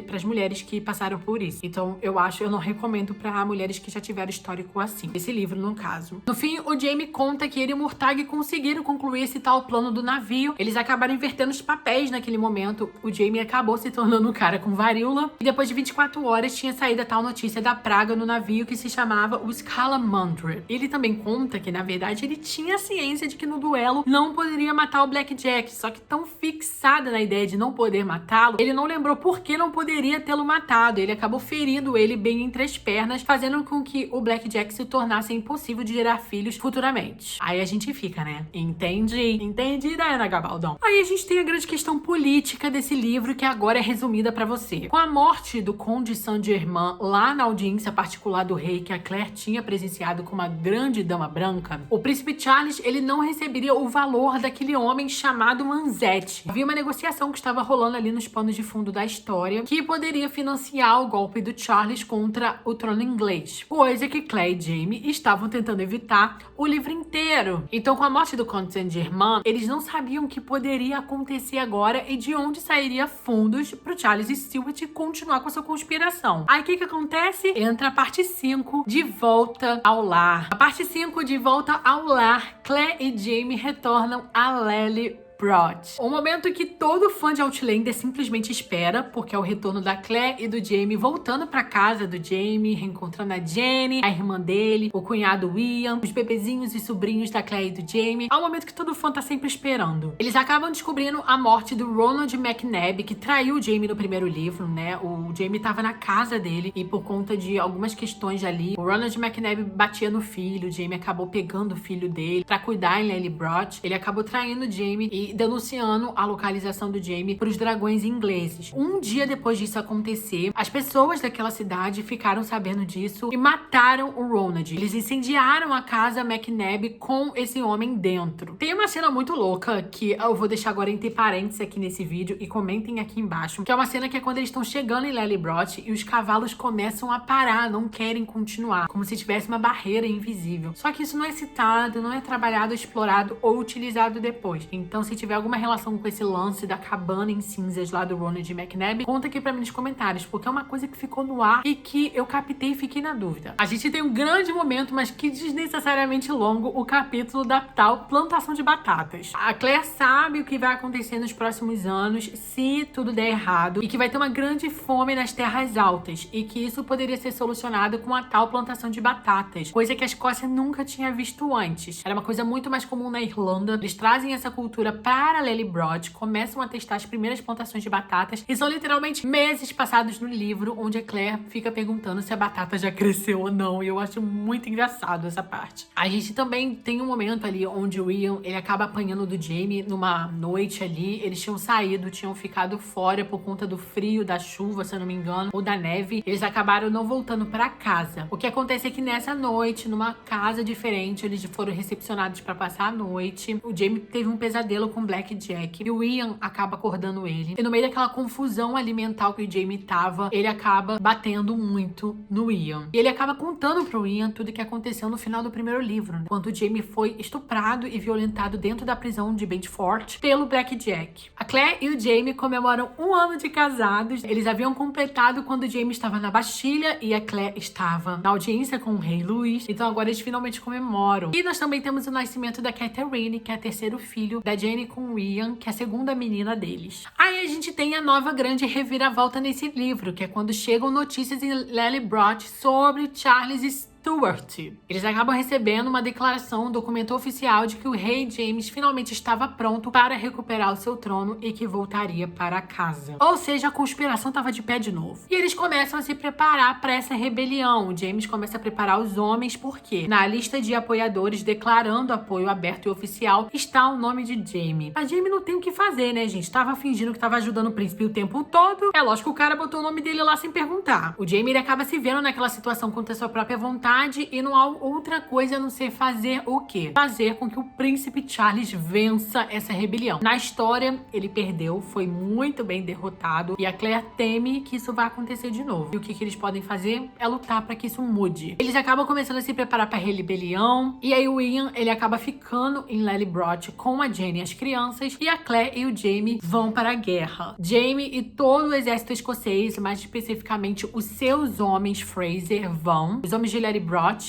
[SPEAKER 1] pras mulheres que passaram por isso. Então, eu não recomendo pra mulheres que já tiveram histórico assim. Esse livro, no caso. No fim, o Jaime conta que ele e o Murtagh conseguiram concluir esse tal plano do navio. Eles acabaram invertendo os papéis naquele momento. O Jaime acabou se tornando um cara com varíola. E depois de 24 horas, tinha saído a tal notícia da praga no navio que se chamava o Scalamandre. Ele também conta que, na verdade, ele tinha ciência de que no duelo não poderia matar o Blackjack, só que tão fixada na ideia de não poder matá-lo, ele não lembrou por que não poderia tê-lo matado. Ele acabou ferindo ele bem entre as pernas, fazendo com que o Blackjack se tornasse impossível de gerar filhos futuramente. Aí a gente fica, né? Entendi, Diana Gabaldon. Aí a gente tem a grande questão política desse livro, que agora é resumida pra você. Com a morte do Conde Saint-Germain lá na audiência particular do rei, que a Claire tinha presenciado com uma grande dama branca, o príncipe Charles, ele não receberia o valor daquele homem chamado Manzetti. Havia uma negociação que estava rolando ali nos panos de fundo da história, que poderia financiar o golpe do Charles contra o trono inglês, coisa que Claire e Jaime estavam tentando evitar o livro inteiro. Então, com a morte do Conde Saint-Germain, eles não sabiam o que poderia acontecer agora e de onde sairia fundos para Charles e Stewart continuar com sua conspiração. Aí o que acontece? Entra a parte 5, De Volta ao Lar. A parte 5, De Volta ao Lar, Claire e Jaime retornam a Lely Broad. Um momento que todo fã de Outlander simplesmente espera, porque é o retorno da Claire e do Jamie voltando pra casa do Jamie, reencontrando a Jenny, a irmã dele, o cunhado Ian, os bebezinhos e sobrinhos da Claire e do Jamie. É um momento que todo fã tá sempre esperando. Eles acabam descobrindo a morte do Ronald McNabb, que traiu o Jamie no primeiro livro, né? O Jamie tava na casa dele e por conta de algumas questões ali, o Ronald McNabb batia no filho, o Jamie acabou pegando o filho dele pra cuidar em Lallybroch. Ele acabou traindo o Jamie e denunciando a localização do Jamie pros dragões ingleses. Um dia depois disso acontecer, as pessoas daquela cidade ficaram sabendo disso e mataram o Ronald. Eles incendiaram a casa McNabb com esse homem dentro. Tem uma cena muito louca que eu vou deixar agora entre parênteses aqui nesse vídeo e comentem aqui embaixo, que é uma cena que é quando eles estão chegando em Lallybroch e os cavalos começam a parar, não querem continuar, como se tivesse uma barreira invisível. Só que isso não é citado, não é trabalhado, explorado ou utilizado depois. Então, se tiver alguma relação com esse lance da cabana em cinzas lá do Ronald McNabb, conta aqui pra mim nos comentários, porque é uma coisa que ficou no ar e que eu captei e fiquei na dúvida. A gente tem um grande momento, mas que desnecessariamente longo, o capítulo da tal plantação de batatas. A Claire sabe o que vai acontecer nos próximos anos se tudo der errado e que vai ter uma grande fome nas terras altas e que isso poderia ser solucionado com a tal plantação de batatas, coisa que a Escócia nunca tinha visto antes. Era uma coisa muito mais comum na Irlanda. Eles trazem essa cultura para Lallybroch, começam a testar as primeiras plantações de batatas e são literalmente meses passados no livro onde a Claire fica perguntando se a batata já cresceu ou não, e eu acho muito engraçado essa parte. A gente também tem um momento ali onde o Ian, ele acaba apanhando do Jamie numa noite ali. Eles tinham saído, tinham ficado fora por conta do frio, da chuva, se eu não me engano, ou da neve. Eles acabaram não voltando pra casa. O que acontece é que nessa noite, numa casa diferente, eles foram recepcionados pra passar a noite. O Jamie teve um pesadelo com Black Jack e o Ian acaba acordando ele. E no meio daquela confusão alimentar que o Jamie tava, ele acaba batendo muito no Ian. E ele acaba contando pro Ian tudo o que aconteceu no final do primeiro livro, né? Quando o Jamie foi estuprado e violentado dentro da prisão de Bedford pelo Black Jack. A Claire e o Jamie comemoram 1 ano de casados. Eles haviam completado quando o Jamie estava na Bastilha e a Claire estava na audiência com o rei Luís. Então agora eles finalmente comemoram. E nós também temos o nascimento da Catherine, que é o terceiro filho da Jenny com o Ian, que é a segunda menina deles. Aí a gente tem a nova grande reviravolta nesse livro, que é quando chegam notícias em Lallybroch sobre Charles Stuart. Eles acabam recebendo uma declaração, um documento oficial de que o rei James finalmente estava pronto para recuperar o seu trono e que voltaria para casa. Ou seja, a conspiração estava de pé de novo. E eles começam a se preparar para essa rebelião. O James começa a preparar os homens porque na lista de apoiadores declarando apoio aberto e oficial está o nome de Jaime. A Jaime não tem o que fazer, né, gente? Tava fingindo que tava ajudando o príncipe o tempo todo. É lógico que o cara botou o nome dele lá sem perguntar. O Jaime, ele acaba se vendo naquela situação contra sua própria vontade e não há outra coisa a não ser fazer o quê? Fazer com que o príncipe Charles vença essa rebelião. Na história, ele perdeu, foi muito bem derrotado e a Claire teme que isso vai acontecer de novo. E o que eles podem fazer é lutar para que isso mude. Eles acabam começando a se preparar para a rebelião e aí o Ian, ele acaba ficando em Lallybroch com a Jenny e as crianças e a Claire e o Jamie vão para a guerra. Jamie e todo o exército escocês, mais especificamente os seus homens Fraser, vão. Os homens de Lallybroch,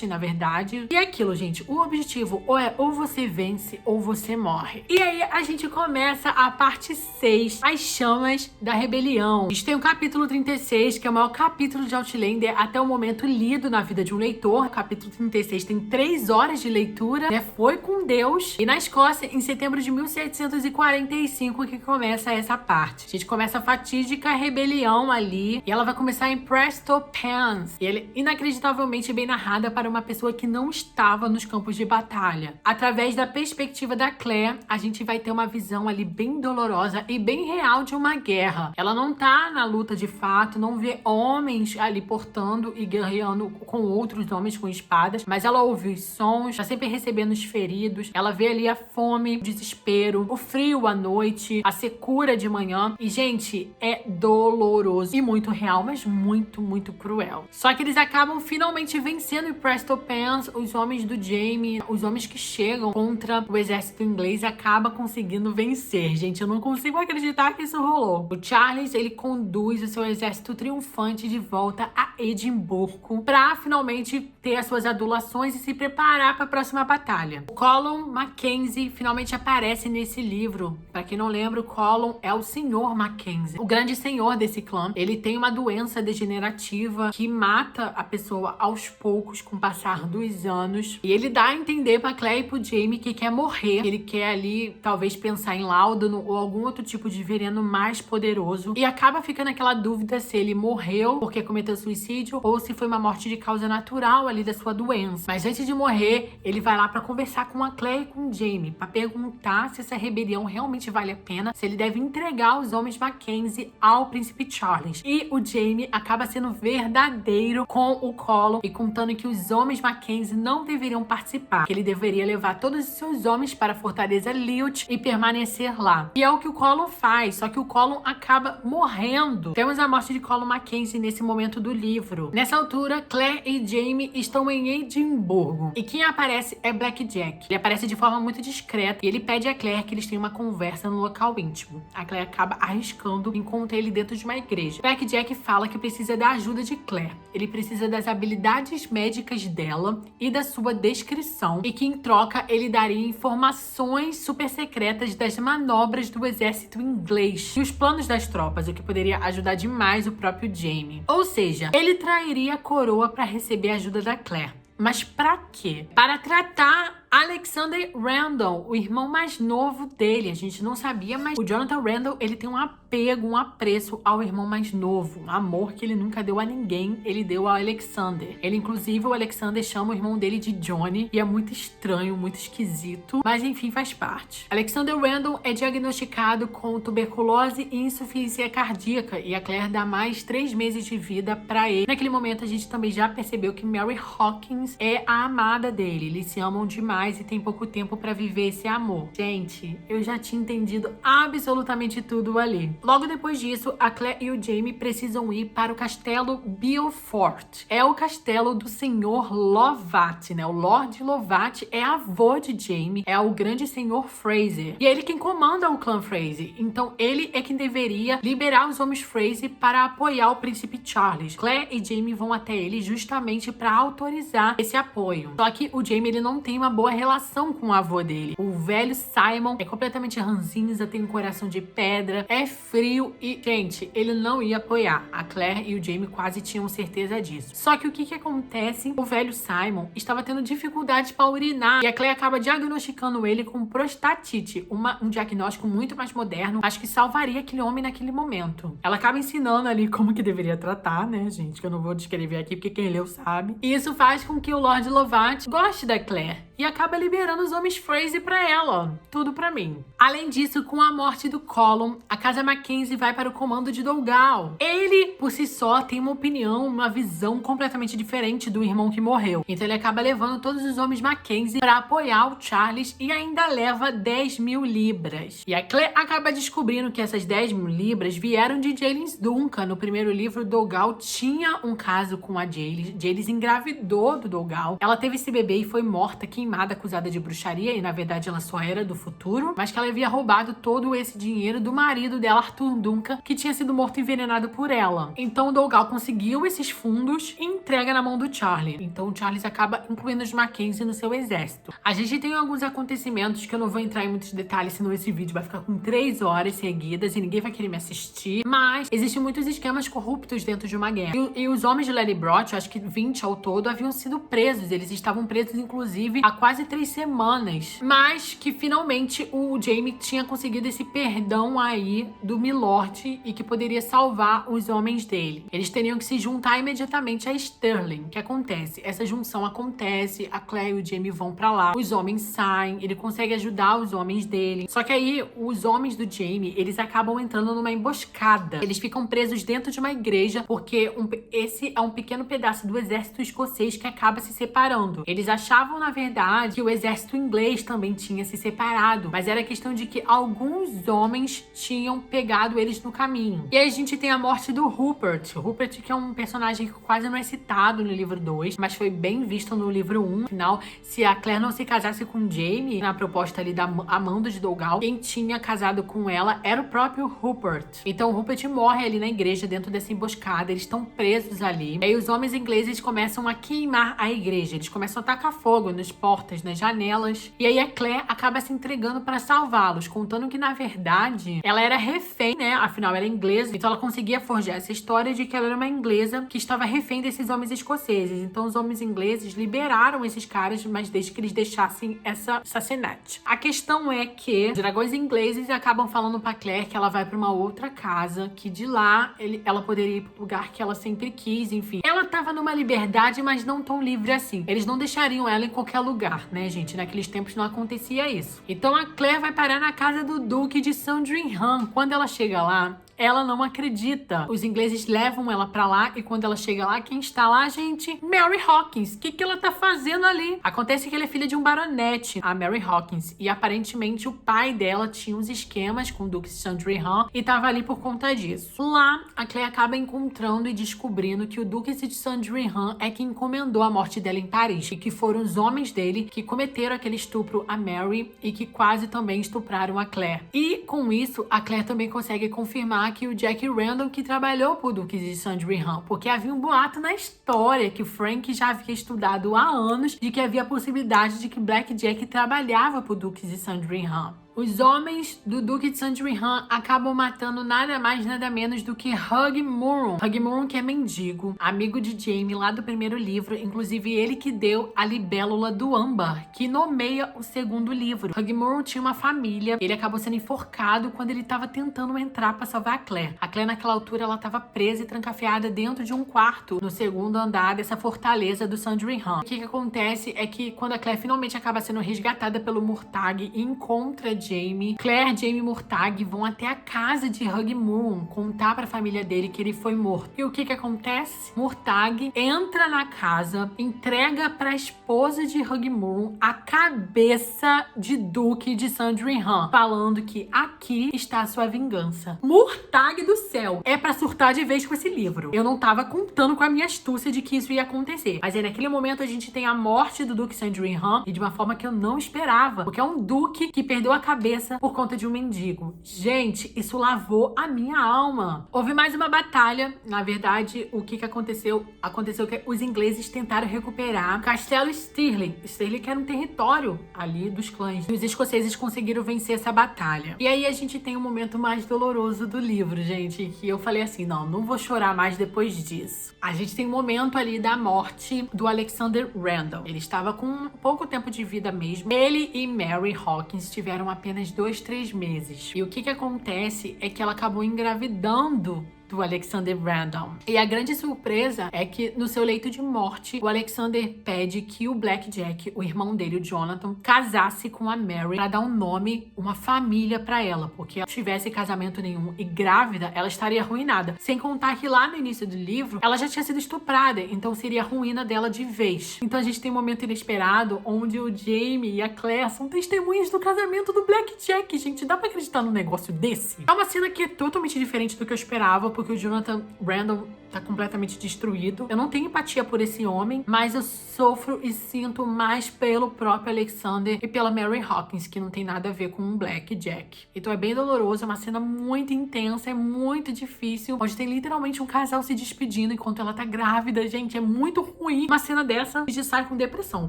[SPEAKER 1] na verdade. E é aquilo, gente. O objetivo ou você vence ou você morre. E aí a gente começa a parte 6, as chamas da rebelião. A gente tem o capítulo 36, que é o maior capítulo de Outlander até o momento lido na vida de um leitor. O capítulo 36 tem 3 horas de leitura, né? Foi com Deus. E na Escócia, em setembro de 1745, que começa essa parte. A gente começa a fatídica rebelião ali. E ela vai começar em Prestopans. E ela é inacreditavelmente bem narrada para uma pessoa que não estava nos campos de batalha. Através da perspectiva da Claire, a gente vai ter uma visão ali bem dolorosa e bem real de uma guerra. Ela não tá na luta de fato, não vê homens ali portando e guerreando com outros homens com espadas, mas ela ouve os sons, tá sempre recebendo os feridos, ela vê ali a fome, o desespero, o frio à noite, a secura de manhã. E, gente, é doloroso e muito real, mas muito, muito cruel. Só que eles acabam finalmente vencendo Sendo em Presto Pans, os homens do Jaime, os homens que chegam contra o exército inglês, acabam conseguindo vencer. Gente, eu não consigo acreditar que isso rolou. O Charles, ele conduz o seu exército triunfante de volta a Edimburgo para finalmente ter as suas adulações e se preparar para a próxima batalha. O Colum Mackenzie finalmente aparece nesse livro. Para quem não lembra, o Colum é o Senhor Mackenzie, o grande senhor desse clã. Ele tem uma doença degenerativa que mata a pessoa aos poucos com o passar dos anos. E ele dá a entender pra Claire e pro Jaime que quer morrer. Ele quer ali, talvez, pensar em Láudano ou algum outro tipo de veneno mais poderoso. E acaba ficando aquela dúvida se ele morreu porque cometeu suicídio ou se foi uma morte de causa natural ali da sua doença. Mas antes de morrer, ele vai lá pra conversar com a Claire e com o Jaime, pra perguntar se essa rebelião realmente vale a pena, se ele deve entregar os homens Mackenzie ao príncipe Charles. E o Jaime acaba sendo verdadeiro com o Colum e contando que os homens Mackenzie não deveriam participar, que ele deveria levar todos os seus homens para a fortaleza Liut e permanecer lá. E é o que o Colum faz, só que o Colum acaba morrendo. Temos a morte de Colum Mackenzie nesse momento do livro. Nessa altura, Claire e Jaime estão em Edimburgo. E quem aparece é Blackjack. Ele aparece de forma muito discreta e ele pede a Claire que eles tenham uma conversa no local íntimo. A Claire acaba arriscando encontrar ele dentro de uma igreja. Blackjack fala que precisa da ajuda de Claire. Ele precisa das habilidades médicas dela e da sua descrição. E que em troca ele daria informações super secretas das manobras do exército inglês e os planos das tropas, o que poderia ajudar demais o próprio Jaime. Ou seja, ele trairia a coroa para receber a ajuda da Claire. Mas pra quê? Para tratar Alexander Randall, o irmão mais novo dele. A gente não sabia, mas o Jonathan Randall, ele tem um apego, um apreço ao irmão mais novo. Um amor que ele nunca deu a ninguém, ele deu ao Alexander. Ele, inclusive, o Alexander chama o irmão dele de Johnny, e é muito estranho, muito esquisito, mas enfim, faz parte. Alexander Randall é diagnosticado com tuberculose e insuficiência cardíaca, e a Claire dá mais 3 meses de vida pra ele. Naquele momento, a gente também já percebeu que Mary Hawkins é a amada dele. Eles se amam demais e tem pouco tempo pra viver esse amor. Gente, eu já tinha entendido absolutamente tudo ali. Logo depois disso, a Claire e o Jaime precisam ir para o castelo Beaufort. É o castelo do senhor Lovat, né? O Lord Lovat é avô de Jaime, é o grande senhor Fraser. E é ele quem comanda o clã Fraser. Então, ele é quem deveria liberar os homens Fraser para apoiar o príncipe Charles. Claire e Jaime vão até ele justamente para autorizar esse apoio. Só que o Jaime, ele não tem uma boa relação com o avô dele. O velho Simon é completamente ranzinza, tem um coração de pedra, é frio e, gente, ele não ia apoiar. A Claire e o Jaime quase tinham certeza disso. Só que o que acontece? O velho Simon estava tendo dificuldades para urinar e a Claire acaba diagnosticando ele com prostatite, um diagnóstico muito mais moderno, acho que salvaria aquele homem naquele momento. Ela acaba ensinando ali como que deveria tratar, né, gente, que eu não vou descrever aqui porque quem leu sabe. E isso faz com que o Lord Lovat goste da Claire e acaba liberando os homens Fraser pra ela. Tudo pra mim. Além disso, com a morte do Colum, a casa Mackenzie vai para o comando de Dougal. Ele, por si só, tem uma opinião, uma visão completamente diferente do irmão que morreu. Então ele acaba levando todos os homens Mackenzie para apoiar o Charles e ainda leva 10.000 libras. E a Claire acaba descobrindo que essas 10.000 libras vieram de James Duncan. No primeiro livro, Dougal tinha um caso com a Jaehaerys. Jaehaerys engravidou do Dougal. Ela teve esse bebê e foi morta, queimada, acusada de bruxaria, e na verdade ela só era do futuro, mas que ela havia roubado todo esse dinheiro do marido dela, Arthur Duncan, que tinha sido morto envenenado por ela. Então o Dougal conseguiu esses fundos e entrega na mão do Charlie. Então o Charles acaba incluindo os Mackenzie no seu exército. A gente tem alguns acontecimentos que eu não vou entrar em muitos detalhes, senão esse vídeo vai ficar com 3 horas seguidas e ninguém vai querer me assistir, mas existem muitos esquemas corruptos dentro de uma guerra. E os homens de Lallybroch, acho que 20 ao todo, haviam sido presos. Eles estavam presos, inclusive, há quase 3 semanas. Mas que finalmente o Jaime tinha conseguido esse perdão aí do Milord e que poderia salvar os homens dele. Eles teriam que se juntar imediatamente a Sterling. O que acontece? Essa junção acontece, a Claire e o Jaime vão pra lá, os homens saem, ele consegue ajudar os homens dele. Só que aí, os homens do Jaime, eles acabam entrando numa emboscada. Eles ficam presos dentro de uma igreja porque esse é um pequeno pedaço do exército escocês que acaba se separando. Eles achavam, na verdade, verdade que o exército inglês também tinha se separado, mas era questão de que alguns homens tinham pegado eles no caminho. E aí a gente tem a morte do Rupert. Rupert, que é um personagem que quase não é citado no livro 2, mas foi bem visto no livro 1. Afinal, se a Claire não se casasse com Jaime, na proposta ali da Amanda de Dougal, quem tinha casado com ela era o próprio Rupert. Então o Rupert morre ali na igreja, dentro dessa emboscada. Eles estão presos ali. E aí os homens ingleses começam a queimar a igreja. Eles começam a tacar fogo nas portas, nas janelas. E aí a Claire acaba se entregando para salvá-los, contando que, na verdade, ela era refém, né? Afinal, ela é inglesa. Então ela conseguia forjar essa história de que ela era uma inglesa que estava refém desses homens escoceses. Então os homens ingleses liberaram esses caras, mas desde que eles deixassem essa assassinate. A questão é que os dragões ingleses acabam falando pra Claire que ela vai pra uma outra casa, que de lá ela poderia ir pro lugar que ela sempre quis, enfim. Ela tava numa liberdade, mas não tão livre assim. Eles não deixariam ela em qualquer lugar, né, gente? Naqueles tempos não acontecia isso. Então a Claire vai parar na casa do Duque de Sandringham. Quando ela chega lá, ela não acredita. Os ingleses levam ela pra lá e quando ela chega lá, quem está lá, gente? Mary Hawkins. O que ela tá fazendo ali? Acontece que ela é filha de um baronete, a Mary Hawkins, e aparentemente o pai dela tinha uns esquemas com o Duque de Sandringham e tava ali por conta disso. Lá, a Claire acaba encontrando e descobrindo que o Duque de Sandringham é quem encomendou a morte dela em Paris e que foram os homens dele que cometeram aquele estupro a Mary e que quase também estupraram a Claire. E com isso, a Claire também consegue confirmar que o Jack Randall que trabalhou pro Duque de Sandringham, porque havia um boato na história que o Frank já havia estudado há anos de que havia a possibilidade de que Black Jack trabalhava pro Duque de Sandringham. Os homens do Duque de Sandringham acabam matando nada mais, nada menos do que Hugh Moore. Hugh Moore, que é mendigo, amigo de Jaime lá do primeiro livro, inclusive ele que deu a libélula do âmbar, que nomeia o segundo livro. Hugh Moore tinha uma família, ele acabou sendo enforcado quando ele estava tentando entrar para salvar a Claire. A Claire, naquela altura, ela estava presa e trancafiada dentro de um quarto no segundo andar dessa fortaleza do Sandringham. O que acontece é que quando a Claire finalmente acaba sendo resgatada pelo Murtagh e encontra Jaime, Claire, Jaime e Murtagh vão até a casa de Hugh Moore contar pra família dele que ele foi morto. E o que acontece? Murtagh entra na casa, entrega pra esposa de Hugh Moore a cabeça de Duque de Sandringham, falando que aqui está a sua vingança. Murtagh do céu! É pra surtar de vez com esse livro. Eu não tava contando com a minha astúcia de que isso ia acontecer. Mas aí naquele momento a gente tem a morte do Duque Sandringham e de uma forma que eu não esperava, porque é um duque que perdeu a cabeça por conta de um mendigo. Gente, isso lavou a minha alma. Houve mais uma batalha. Na verdade, o que aconteceu? Aconteceu que os ingleses tentaram recuperar o Castelo Stirling. Stirling que era um território ali dos clãs. E os escoceses conseguiram vencer essa batalha. E aí a gente tem o momento mais doloroso do livro, gente, que eu falei assim, não vou chorar mais depois disso. A gente tem um momento ali da morte do Alexander Randall. Ele estava com pouco tempo de vida mesmo. Ele e Mary Hawkins tiveram apenas 2-3 meses. E o que acontece é que ela acabou engravidando do Alexander Randall. E a grande surpresa é que no seu leito de morte, o Alexander pede que o Black Jack, o irmão dele, o Jonathan, casasse com a Mary para dar um nome, uma família para ela, porque se ela tivesse casamento nenhum e grávida, ela estaria arruinada. Sem contar que lá no início do livro, ela já tinha sido estuprada, então seria a ruína dela de vez. Então a gente tem um momento inesperado onde o Jaime e a Claire são testemunhas do casamento do Black Jack. Gente, dá pra acreditar num negócio desse? É uma cena que é totalmente diferente do que eu esperava, porque o Jonathan Randall tá completamente destruído. Eu não tenho empatia por esse homem, mas eu sofro e sinto mais pelo próprio Alexander e pela Mary Hawkins, que não tem nada a ver com um Black Jack. Então é bem doloroso, é uma cena muito intensa, é muito difícil, onde tem literalmente um casal se despedindo enquanto ela tá grávida. Gente, é muito ruim uma cena dessa de sai com depressão,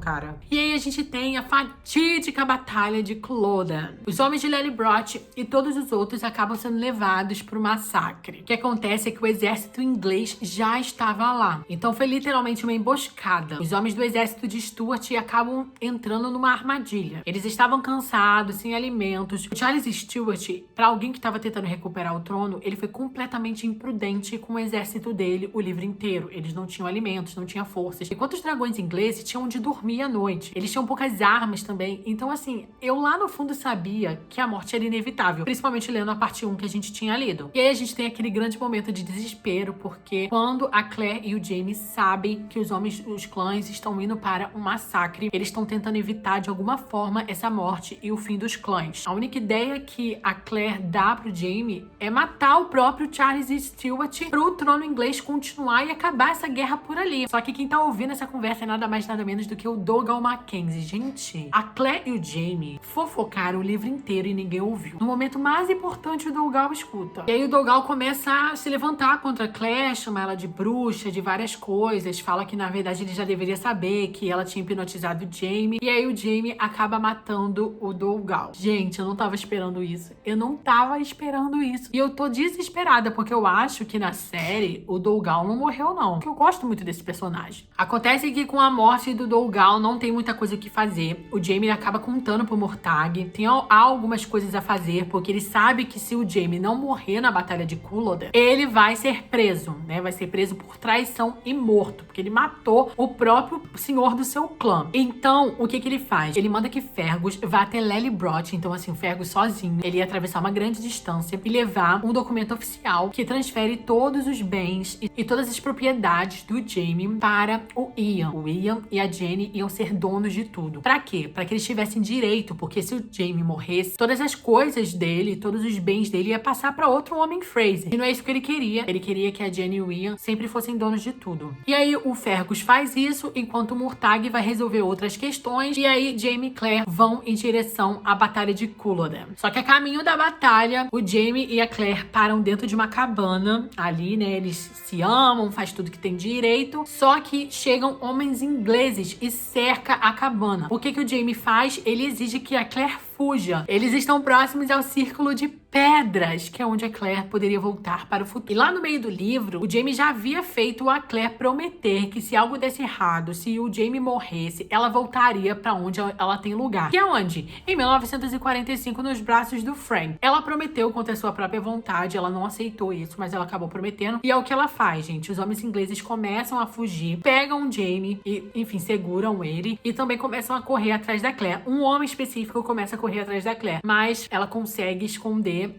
[SPEAKER 1] cara. E aí a gente tem a fatídica batalha de Culloden. Os homens de Lelybrot e todos os outros acabam sendo levados pro massacre. O que acontece é que o exército inglês já estava lá. Então foi literalmente uma emboscada. Os homens do exército de Stuart acabam entrando numa armadilha. Eles estavam cansados, sem alimentos. O Charles Stuart, para alguém que estava tentando recuperar o trono, ele foi completamente imprudente com o exército dele o livro inteiro. Eles não tinham alimentos, não tinham forças. Enquanto os dragões ingleses tinham onde dormir à noite. Eles tinham poucas armas também. Então, assim, eu lá no fundo sabia que a morte era inevitável. Principalmente lendo a parte 1 que a gente tinha lido. E aí a gente tem aquele grande momento de desespero, porque porque quando a Claire e o Jamie sabem que os homens dos clãs estão indo para um massacre, eles estão tentando evitar de alguma forma essa morte e o fim dos clãs. A única ideia que a Claire dá pro Jamie é matar o próprio Charles Stewart pro trono inglês continuar e acabar essa guerra por ali. Só que quem tá ouvindo essa conversa é nada mais nada menos do que o Dougal Mackenzie. Gente, a Claire e o Jamie fofocaram o livro inteiro e ninguém ouviu. No momento mais importante, o Dougal escuta. E aí o Dougal começa a se levantar contra a Claire, chama ela de bruxa, de várias coisas, fala que na verdade ele já deveria saber que ela tinha hipnotizado o Jamie. E aí o Jamie acaba matando o Dougal. Gente, eu não tava esperando isso. Eu não tava esperando isso. E eu tô desesperada, porque eu acho que na série o Dougal não morreu, não. Porque eu gosto muito desse personagem. Acontece que com a morte do Dougal não tem muita coisa o que fazer. O Jamie acaba contando pro Mortag. Há algumas coisas a fazer, porque ele sabe que se o Jamie não morrer na Batalha de Culloden, ele vai ser preso, né? Vai ser preso por traição e morto, porque ele matou o próprio senhor do seu clã. Então, o que ele faz? Ele manda que Fergus vá até Lelybrot. Então, assim, o Fergus sozinho, ele ia atravessar uma grande distância e levar um documento oficial que transfere todos os bens e todas as propriedades do Jamie para o Ian. O Ian e a Jenny iam ser donos de tudo. Pra quê? Pra que eles tivessem direito, porque se o Jamie morresse, todas as coisas dele, todos os bens dele ia passar pra outro homem Fraser. E não é isso que ele queria. Ele queria que a Jenny e o Ian sempre fossem donos de tudo. E aí o Fergus faz isso, enquanto o Mortag vai resolver outras questões. E aí Jamie e Claire vão em direção à Batalha de Culloden. Só que a caminho da batalha, o Jamie e a Claire param dentro de uma cabana ali, né? Eles se amam, faz tudo que tem direito. Só que chegam homens ingleses e cerca a cabana. O que o Jamie faz? Ele exige que a Claire fuja. Eles estão próximos ao Círculo de Pedras, que é onde a Claire poderia voltar para o futuro. E lá no meio do livro, o Jamie já havia feito a Claire prometer que se algo desse errado, se o Jamie morresse, ela voltaria para onde ela tem lugar. Que é onde? Em 1945, nos braços do Frank. Ela prometeu contra a sua própria vontade, ela não aceitou isso, mas ela acabou prometendo. E é o que ela faz, gente. Os homens ingleses começam a fugir, pegam o Jamie e, enfim, seguram ele e também começam a correr atrás da Claire. Um homem específico começa a correr atrás da Claire, mas ela consegue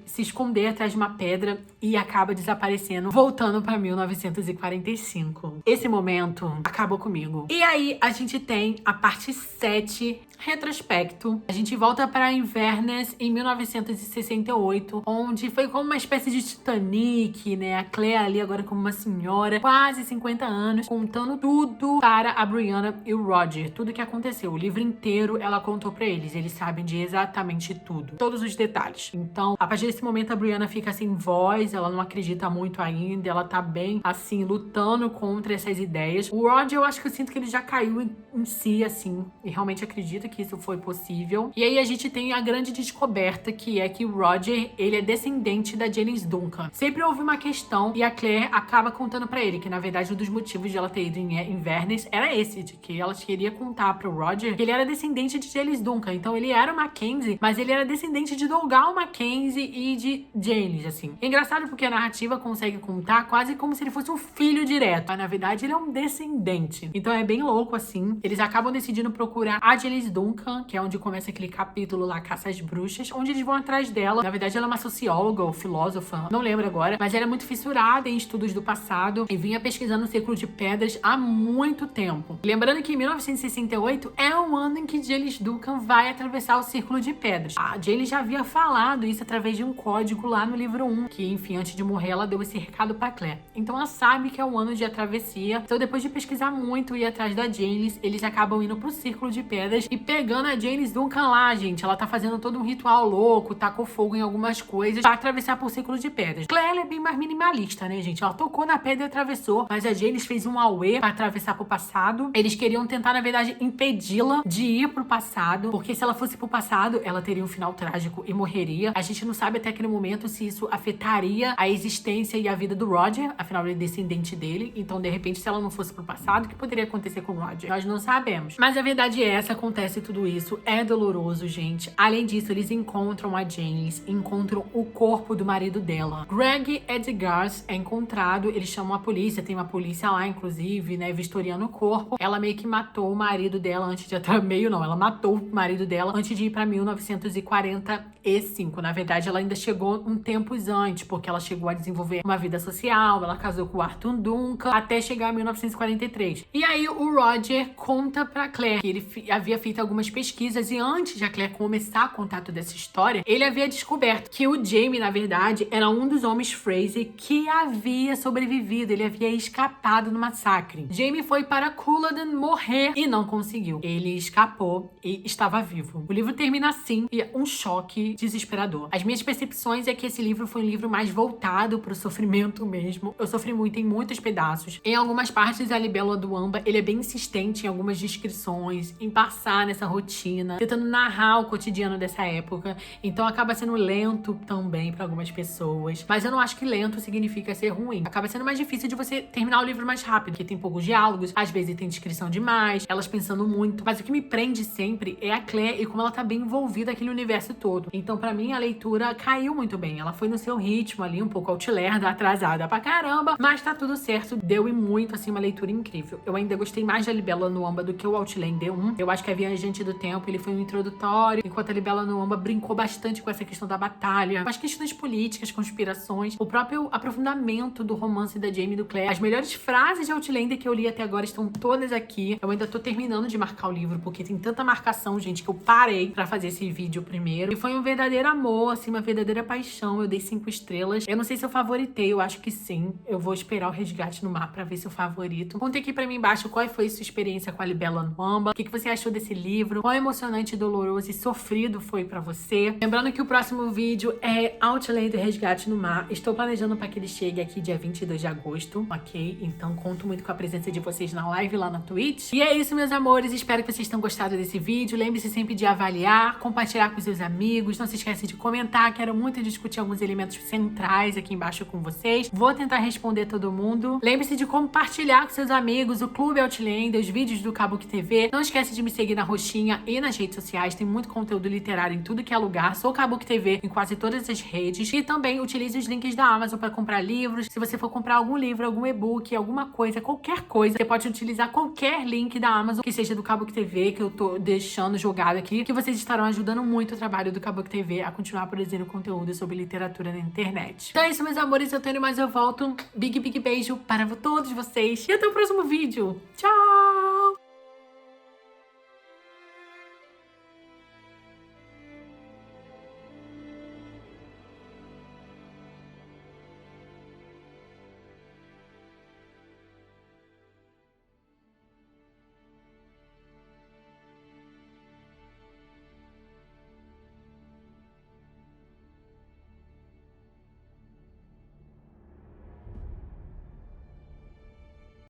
[SPEAKER 1] se esconder atrás de uma pedra e acaba desaparecendo, voltando para 1945. Esse momento acabou comigo. E aí a gente tem a parte 7, retrospecto. A gente volta para Inverness em 1968, onde foi como uma espécie de Titanic, né? A Claire ali agora como uma senhora, quase 50 anos, contando tudo para a Brianna e o Roger. Tudo que aconteceu. O livro inteiro ela contou para eles. Eles sabem de exatamente tudo. Todos os detalhes. Então, a partir desse momento, a Brianna fica sem voz. Ela não acredita muito ainda. Ela tá bem, assim, lutando contra essas ideias. O Roger, eu acho que eu sinto que ele já caiu em si, assim. E realmente acredita que isso foi possível. E aí a gente tem a grande descoberta, que é que o Roger, ele é descendente da Janice Duncan. Sempre houve uma questão e a Claire acaba contando pra ele que, na verdade, um dos motivos de ela ter ido em Inverness era esse, de que ela queria contar pro Roger que ele era descendente de Janice Duncan. Então ele era Mackenzie, mas ele era descendente de Dougal Mackenzie e de Janice, assim. É engraçado porque a narrativa consegue contar quase como se ele fosse um filho direto, mas na verdade ele é um descendente. Então é bem louco, assim. Eles acabam decidindo procurar a Janice Duncan, que é onde começa aquele capítulo lá, Caça às Bruxas, onde eles vão atrás dela. Na verdade, ela é uma socióloga ou filósofa, não lembro agora, mas ela é muito fissurada em estudos do passado e vinha pesquisando o Círculo de Pedras há muito tempo. Lembrando que em 1968 é o ano em que Janice Duncan vai atravessar o Círculo de Pedras. A Janice já havia falado isso através de um código lá no livro 1, que, enfim, antes de morrer, ela deu esse recado pra Claire. Então ela sabe que é o ano de a travessia. Então, depois de pesquisar muito e ir atrás da Janice, eles acabam indo pro Círculo de Pedras e pegando a Janice Duncan lá, gente. Ela tá fazendo todo um ritual louco, tacou fogo em algumas coisas pra atravessar por Círculo de Pedras. Claire é bem mais minimalista, né, gente? Ela tocou na pedra e atravessou, mas a Janice fez um auê pra atravessar pro passado. Eles queriam tentar, na verdade, impedi-la de ir pro passado, porque se ela fosse pro passado, ela teria um final trágico e morreria. A gente não sabe até aquele momento se isso afetaria a existência e a vida do Roger, afinal ele é descendente dele. Então, de repente, se ela não fosse pro passado, o que poderia acontecer com o Roger? Nós não sabemos. Mas a verdade é essa, acontece tudo isso. É doloroso, gente. Além disso, eles encontram a Janice, encontram o corpo do marido dela. Greg Edgars é encontrado, eles chamam a polícia, tem uma polícia lá, inclusive, né, vistoriando o corpo. Ela meio que matou o marido dela antes de ela matou o marido dela antes de ir pra 1945. Na verdade, ela ainda chegou um tempos antes, porque ela chegou a desenvolver uma vida social, ela casou com o Arthur Duncan, até chegar a 1943. E aí o Roger conta pra Claire que ele havia feito algumas pesquisas e antes de a Claire começar a contar toda essa história, ele havia descoberto que o Jamie, na verdade, era um dos homens Fraser que havia sobrevivido, ele havia escapado do massacre. Jamie foi para Culloden morrer e não conseguiu. Ele escapou e estava vivo. O livro termina assim e é um choque desesperador. As minhas percepções é que esse livro foi um livro mais voltado pro sofrimento mesmo. Eu sofri muito em muitos pedaços. Em algumas partes, a Libélula do Amba, ele é bem insistente em algumas descrições, em passar nessa rotina, tentando narrar o cotidiano dessa época. Então acaba sendo lento também para algumas pessoas. Mas eu não acho que lento significa ser ruim. Acaba sendo mais difícil de você terminar o livro mais rápido, porque tem poucos diálogos, às vezes tem descrição demais, elas pensando muito. Mas o que me prende sempre é a Claire e como ela tá bem envolvida naquele universo todo. Então, pra mim, a leitura caiu muito bem. Ela foi no seu ritmo ali, um pouco outlander, atrasada pra caramba, mas tá tudo certo. Deu e muito, assim, uma leitura incrível. Eu ainda gostei mais da Libélula no Amba do que o Outlander 1. Eu acho que a Viajante do Tempo, ele foi um introdutório, enquanto a Libélula no Amba brincou bastante com essa questão da batalha, com as questões políticas, conspirações, o próprio aprofundamento do romance da Jamie e do Claire. As melhores frases de Outlander que eu li até agora estão todas aqui. Eu ainda tô terminando de marcar o livro, porque tem tanta marcação, gente, que eu parei pra fazer esse vídeo primeiro. E foi um verdadeiro amor, assim, uma verdadeira paixão. Eu dei 5 estrelas. Eu não sei se eu favoritei, eu acho que sim. Eu vou esperar o Resgate no Mar pra ver se eu favorito. Conta aqui pra mim embaixo qual foi a sua experiência com a Libélula no Amba. O que você achou desse livro? Quão emocionante, doloroso e sofrido foi pra você? Lembrando que o próximo vídeo é Outlander Resgate no Mar. Estou planejando pra que ele chegue aqui dia 22 de agosto, ok? Então conto muito com a presença de vocês na live lá na Twitch. E é isso, meus amores. Espero que vocês tenham gostado desse vídeo. Lembre-se sempre de avaliar, compartilhar com seus amigos. Não se esqueça de comentar. Quero muito discutir alguns elementos centrais aqui embaixo com vocês. Vou tentar responder todo mundo. Lembre-se de compartilhar com seus amigos o Clube Outlander, os vídeos do Kabuki TV. Não esquece de me seguir na roxinha e nas redes sociais. Tem muito conteúdo literário em tudo que é lugar. Sou Kabuki TV em quase todas as redes. E também utilize os links da Amazon para comprar livros. Se você for comprar algum livro, algum e-book, alguma coisa, qualquer coisa, você pode utilizar qualquer link da Amazon que seja do Kabuki TV, que eu tô deixando jogado aqui, que vocês estarão ajudando muito o trabalho do Kabuki TV a continuar produzindo conteúdo sobre literatura na internet. Então é isso, meus amores. Eu tô indo, mas eu volto. Big beijo para todos vocês. E até o próximo vídeo. Tchau!